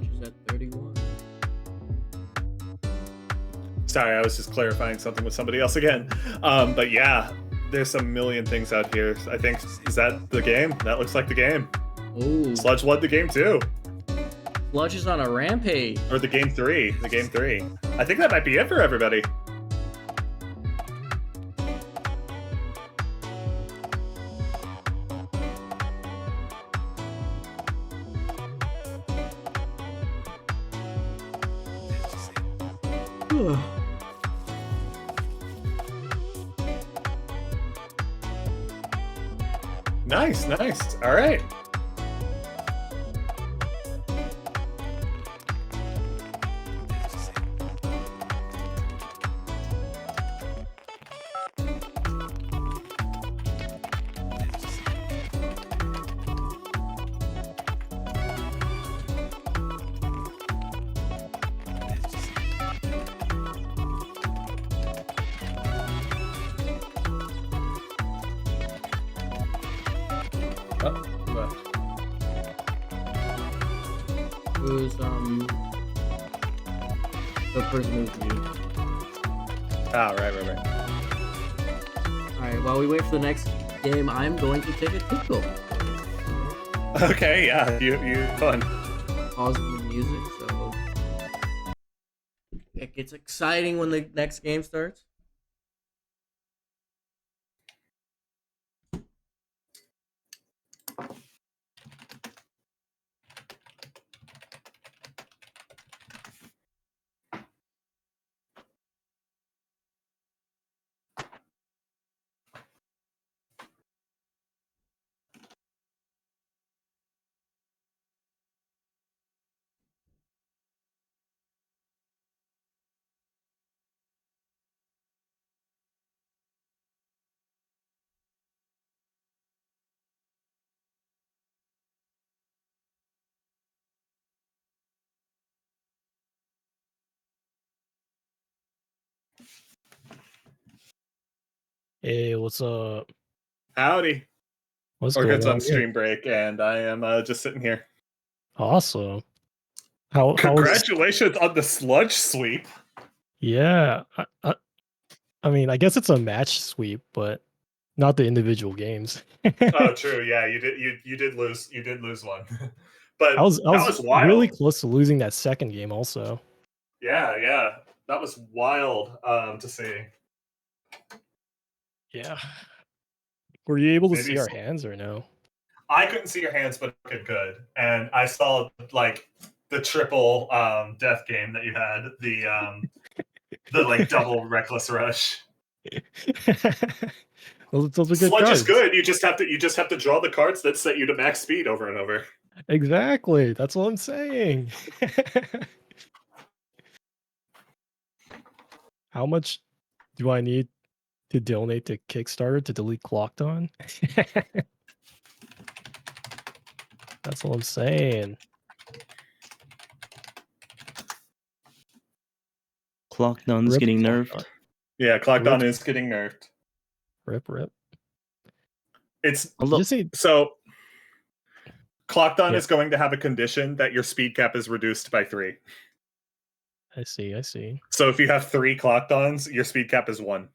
Sludge is at 31. Sorry, I was just clarifying something with somebody else again. But yeah, there's a million things out here. I think, is that the game? That looks like the game. Oh, Sludge won the game too. Sludge is on a rampage. Or the game three. The game three. I think that might be it for everybody. Nice, nice. All right. Who's the person who's you? Ah, right. Alright, while we wait for the next game, I'm going to take a tickle. Okay, yeah, you fun. Pause the music, so it gets exciting when the next game starts. Hey, what's up? Howdy. What's Orchid's going on on here? stream break, and I am just sitting here. Awesome. How was? Congratulations on the sludge sweep. Yeah, I mean, I guess it's a match sweep, but not the individual games. Oh, true. Yeah, you did lose. You did lose one. But I was that was wild. really close to losing that second game also. Yeah. That was wild to see. Yeah. Were you able to Maybe see our so. hands or no? I couldn't see your hands, but it could. And I saw like the triple death game that you had, the like double reckless rush. those are good Sludge cards. is good. You just have to draw the cards that set you to max speed over and over. Exactly. That's what I'm saying. How much do I need to donate to Kickstarter to delete Clocked On? That's what I'm saying. Clocked On's Rip getting Clocked nerfed. On. Yeah, Clocked Rip. On is getting nerfed. Rip. It's Although, Just say so Clocked On Yeah. is going to have a condition that your speed cap is reduced by 3. I see. So if you have 3 Clocked Ons, your speed cap is 1.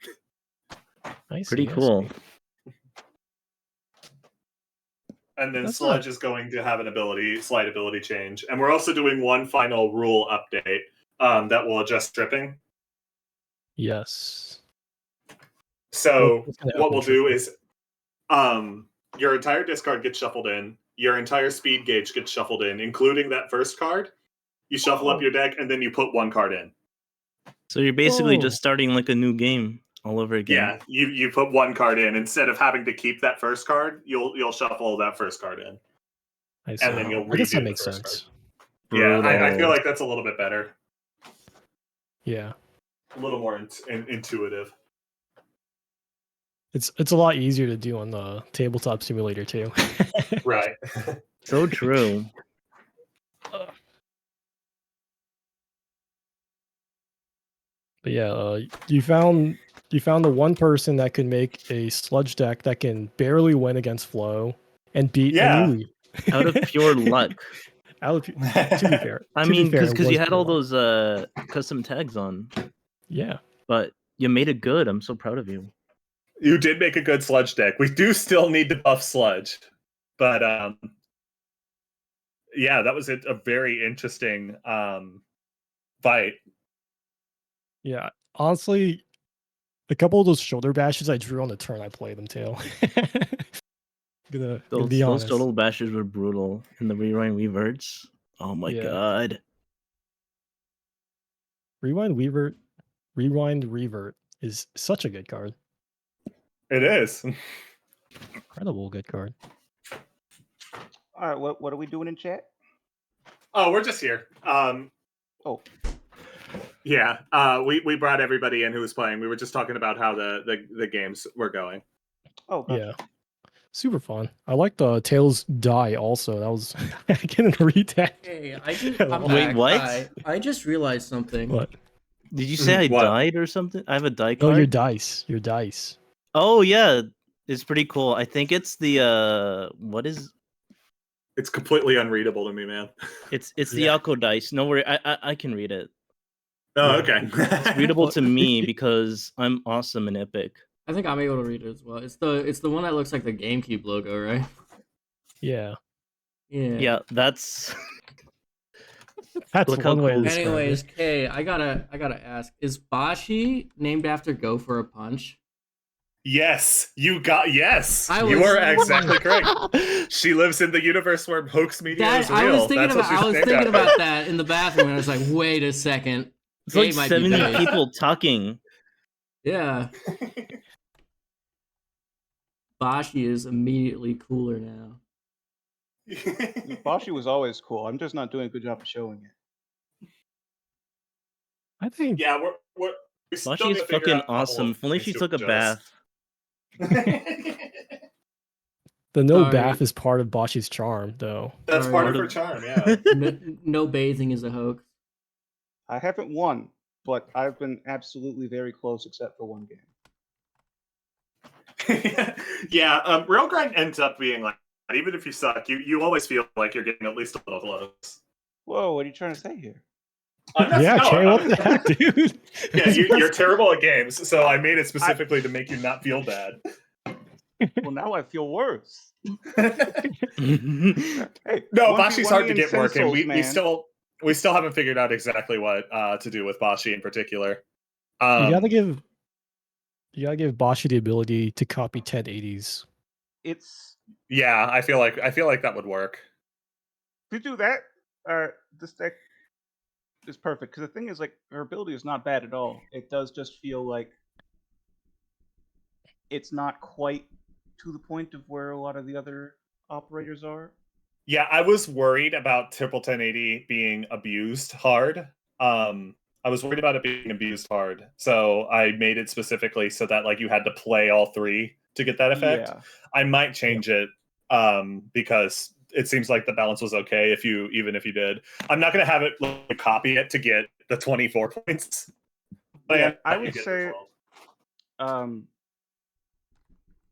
pretty cool. And then That's Sludge is going to have slight ability change. And we're also doing one final rule update that will adjust stripping. Yes. So What's gonna what we'll happen do to is your entire discard gets shuffled in, your entire speed gauge gets shuffled in, including that first card. You shuffle up your deck, and then you put 1 card in. So you're basically Whoa. just starting like a new game all over again. Yeah, you put 1 card in. Instead of having to keep that first card, you'll shuffle that first card in. I see. And then you'll I guess redo that the makes first sense. Yeah, I Brutal. feel like that's a little bit better. Yeah. A little more intuitive. It's a lot easier to do on the tabletop simulator too. Right. So true. But yeah, you found the one person that could make a sludge deck that can barely win against Flow and beat Yeah. Anuli. Out of pure luck. To be fair, I to be mean, fair, because it you was had all brutal. those custom tags on, Yeah. but you made it good. I'm so proud of you. You did make a good sludge deck. We do still need to buff sludge, but yeah, that was a very interesting fight. Yeah. Honestly, a couple of those shoulder bashes I drew on the turn I played them too. gonna be Those honest. total bashes were brutal, and the rewind reverts. Oh my Yeah. god! Rewind revert is such a good card. It is. Incredible good card. All right, what are we doing in chat? Oh, we're just here. Oh, yeah. We brought everybody in who was playing. We were just talking about how the games were going. oh, gotcha. Yeah. Super fun. I like the Tails die also. That was I couldn't read that. Hey, I'm Wait, back. what? I just realized something. What? Did you say I What? died or something? I have a die No, card. your dice. Your dice. Oh yeah, it's pretty cool. I think it's the what is? It's completely unreadable to me, man. It's the Yeah. Alco dice. No worry, I can read it. Oh, Yeah. okay. It's readable to me because I'm awesome and epic. I think I'm able to read it as well. It's the one that looks like the GameCube logo, right? Yeah. Yeah. Yeah, that's That's Look how one way to cool- describe Anyways, it. Kay, I gotta ask: is Bashi named after Go for a Punch? Yes, you got yes. I You was- are exactly correct. She lives in the universe where hoax media is real. I was thinking That's what about she's I was named thinking after. about that in the bathroom, and I was like, wait a second. It's Kay like might be 70 big. people talking. Yeah. Bashi is immediately cooler now. Bashi was always cool. I'm just not doing a good job of showing it. I think Yeah, we still Bashi is gotta figure fucking out a couple awesome. of If only things she to took a adjust. bath. the no Sorry. bath is part of Bashi's charm, though. That's Sorry. part of her charm, yeah. No bathing is a hoax. I haven't won, but I've been absolutely very close except for one game. Yeah, RAILGRIND ends up being like, even if you suck, you always feel like you're getting at least a little close. Whoa, what are you trying to say here? I'm not- Yeah, no, Kay, what I'm- the heck, dude? Yeah, you're terrible at games, so I made it specifically to make you not feel bad. Well, now I feel worse. No, Hey, 1v1 Bashi's hard me to and get working. Sensols, We man. still haven't figured out exactly what to do with Bashi in particular. You gotta give Bashi the ability to copy 1080s. It's Yeah, I feel like that would work. to do that. This deck is perfect because the thing is, like, her ability is not bad at all. It does just feel like it's not quite to the point of where a lot of the other operators are. Yeah, I was worried about triple 1080 being abused hard. I was worried about it being abused hard, so I made it specifically so that like you had to play all three to get that effect. Yeah. I might change it because it seems like the balance was okay even if you did. I'm not going to have it like, copy it to get the 24 points. Yeah, But I you would get the say 12.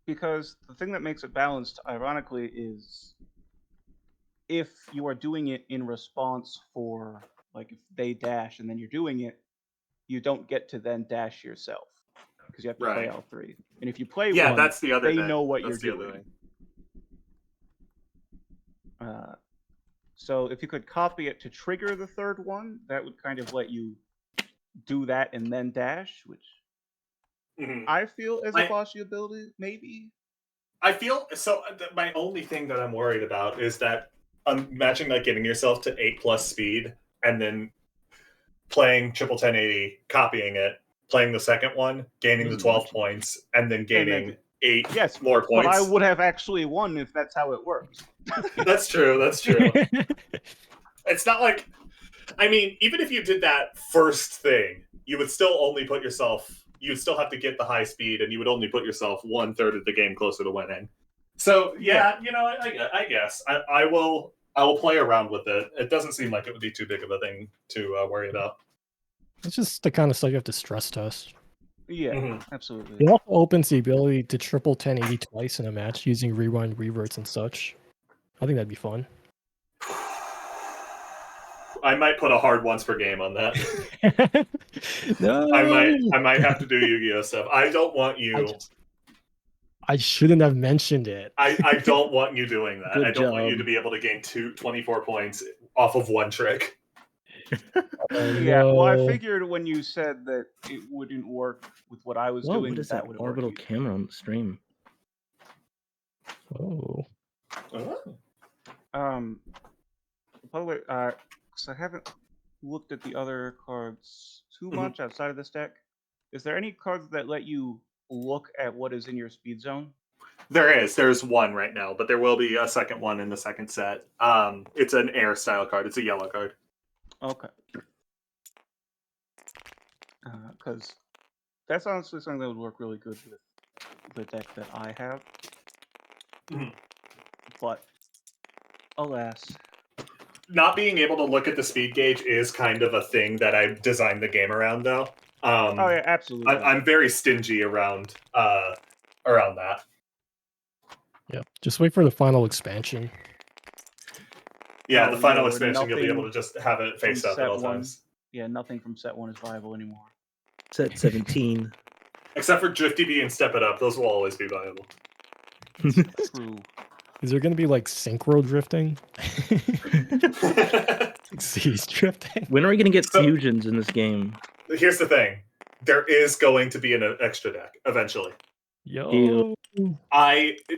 because the thing that makes it balanced, ironically, is if you are doing it in response for, like, if they dash and then you're doing it, you don't get to then dash yourself because you have to play Right. all three. And if you play Yeah, one, that's the other they thing. know what That's you're the other doing. thing. So if you could copy it to trigger the third one, that would kind of let you do that and then dash, which Mhm. I feel as a Bashi ability, maybe. I feel so. My only thing that I'm worried about is that imagine like getting yourself to 8+ speed and then playing triple 1080, copying it, playing the second one, gaining the 12 points, and then gaining 8 more points. But I would have actually won if that's how it works. That's true. That's true. It's not like, I mean, even if you did that first thing, you would still only put yourself. You would still have to get the high speed, and you would only put yourself 1/3 of the game closer to winning. So yeah, you know, I guess I will play around with it. It doesn't seem like it would be too big of a thing to worry about. It's just the kind of stuff you have to stress test. Yeah, absolutely. It also opens the ability to triple 1080 twice in a match using rewind reverts and such. I think that'd be fun. I might put a hard once per game on that. No. I might have to do Yu-Gi-Oh stuff. I don't want you. I shouldn't have mentioned it. I don't want you doing that. Good I don't want you job. to be able to gain 24 points off of one trick. Oh, Yeah, well, I no. figured when you said that it wouldn't work with what I was Whoa, doing, what is that that would orbital work. camera on the stream? Oh. By the way, because I haven't looked at the other cards too much outside of this deck, is there any cards that let you look at what is in your speed zone? There's one right now, but there will be a second one in the second set. It's an air style card. It's a yellow card. Okay. Because that's honestly something that would work really good with the deck that I have. But alas, Not being able to look at the speed gauge is kind of a thing that I designed the game around, though. oh yeah, absolutely. I'm very stingy around that. Yep. Just wait for the final expansion. Yeah, Oh, the final yeah, where expansion, you'll be able to nothing just have it from face up at set all one- times. Yeah, nothing from set 1 is viable anymore. Set 17. Except for Drifty B and Step It Up, those will always be viable. True. Is there going to be like synchro drifting? Seas drifting? When are we gonna get So- fusions in this game? Here's the thing. There is going to be an extra deck eventually. Yo.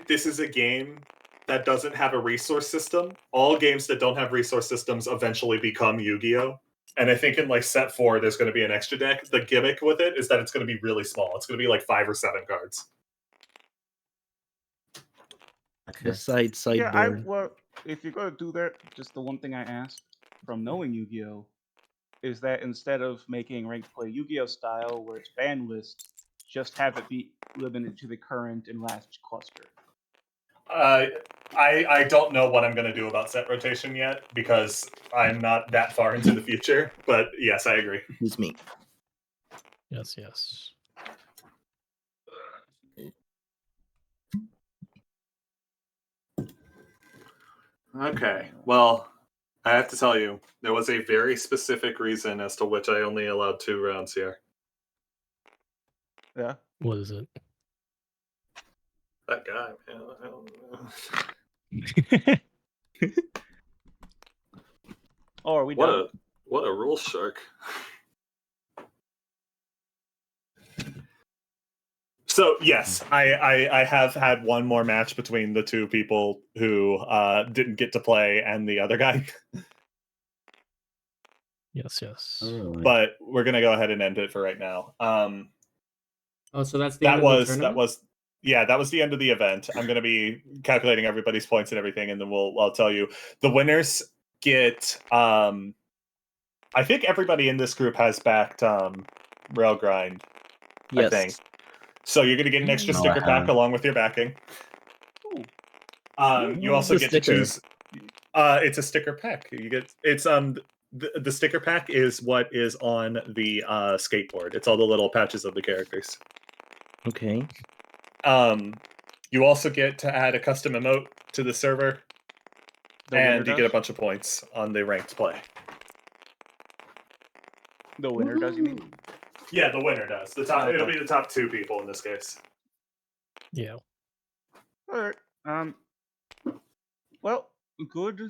This is a game that doesn't have a resource system. All games that don't have resource systems eventually become Yu-Gi-Oh! And I think in like set 4, there's going to be an extra deck. The gimmick with it is that it's going to be really small. It's going to be like 5 or 7 cards. The side Yeah, sideboard. well, if you're gonna do that, just the one thing I ask from knowing Yu-Gi-Oh! Is that instead of making ranked play Yu-Gi-Oh! Style where it's ban list, just have it be limited to the current and last cluster. I don't know what I'm going to do about set rotation yet because I'm not that far into the future. But yes, I agree. Excuse me. Yes, yes. Okay, well, I have to tell you, there was a very specific reason as to which I only allowed 2 rounds here. Yeah. What is it? That guy, man, I don't know. Oh, are we done? What a rule shark. So yes, I have had one more match between the 2 people who didn't get to play and the other guy. Yes, yes. But we're gonna go ahead and end it for right now. Oh, so that's the end of the tournament? That was the end of the event. I'm gonna be calculating everybody's points and everything, and then I'll tell you. The winners get I think everybody in this group has backed RAILGRIND, Yes. I think. So you're gonna get an extra No, I sticker pack haven't. along with your backing. Ooh. You also What's a get to sticker? choose it's a sticker pack. You get the sticker pack is what is on the skateboard. It's all the little patches of the characters. Okay. You also get to add a custom emote to the server, The winner and you get a does? bunch of points on the ranked play. The winner does, you mean? Yeah, the winner does. It'll Okay. be the top 2 people in this case. Yeah. All right. Well, good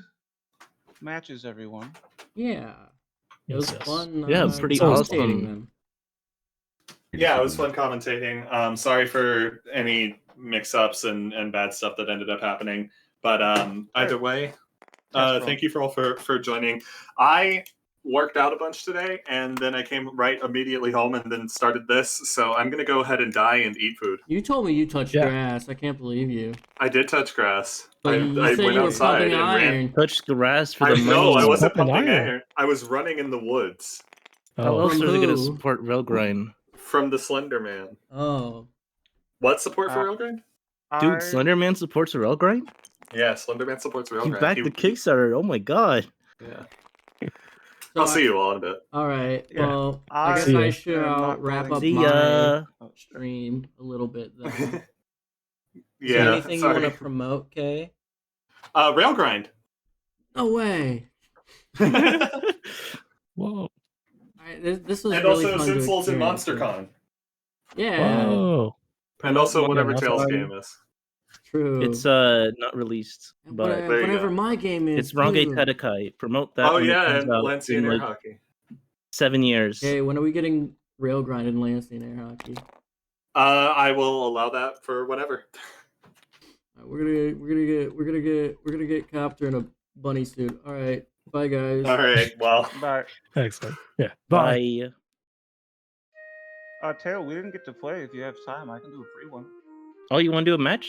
matches, everyone. Yeah. It was Yes, yes. fun. Yeah, pretty commentating awesome. them. Yeah, it was fun commentating. Sorry for any mix-ups and bad stuff that ended up happening, but either way, thank you for joining. I worked out a bunch today, and then I came right immediately home and then started this. So I'm gonna go ahead and die and eat food. You told me you touched Yeah. grass. I can't believe you. I did touch grass. But I you said went you were outside pumping and ran. iron. Touch grass for I the know money. I wasn't Pumping pumping iron. iron. I was running in the woods How Oh, else From are they gonna who? support RAILGRIND? from the Slender Man. Oh. What support for Uh, RAILGRIND? Dude, I- Slenderman supports RAILGRIND? Yeah, Slender Man supports He RAILGRIND. backed the Kickstarter. Oh my god. Yeah. So I'll see you all in a bit. All right. Yeah. Well, I I guess See I ya. should am not wrap going up See my ya. stream a little bit then. Is there Yeah. anything you want to promote, Kay? RAILGRIND. No way. Whoa. This was And really also fun to Simsouls and experience, yeah. MonsterCon. Yeah, Whoa. And also Yeah, whatever Monster Tails Con. game is. true. It's not released, And but There you whatever go. my game is it's Range too. Tedekai. Promote that. Oh when it yeah, comes and out Lancian in, Air like, Hockey. 7 years. Okay, when are we getting Railgrind and Lansing Air Hockey? I will allow that for whatever. We're gonna get Copter in a bunny suit. All right, bye guys. All right, well. Bye. Excellent. Yeah. Bye. Bye. Tail, we didn't get to play. If you have time, I can do a free one. Oh, you want to do a match?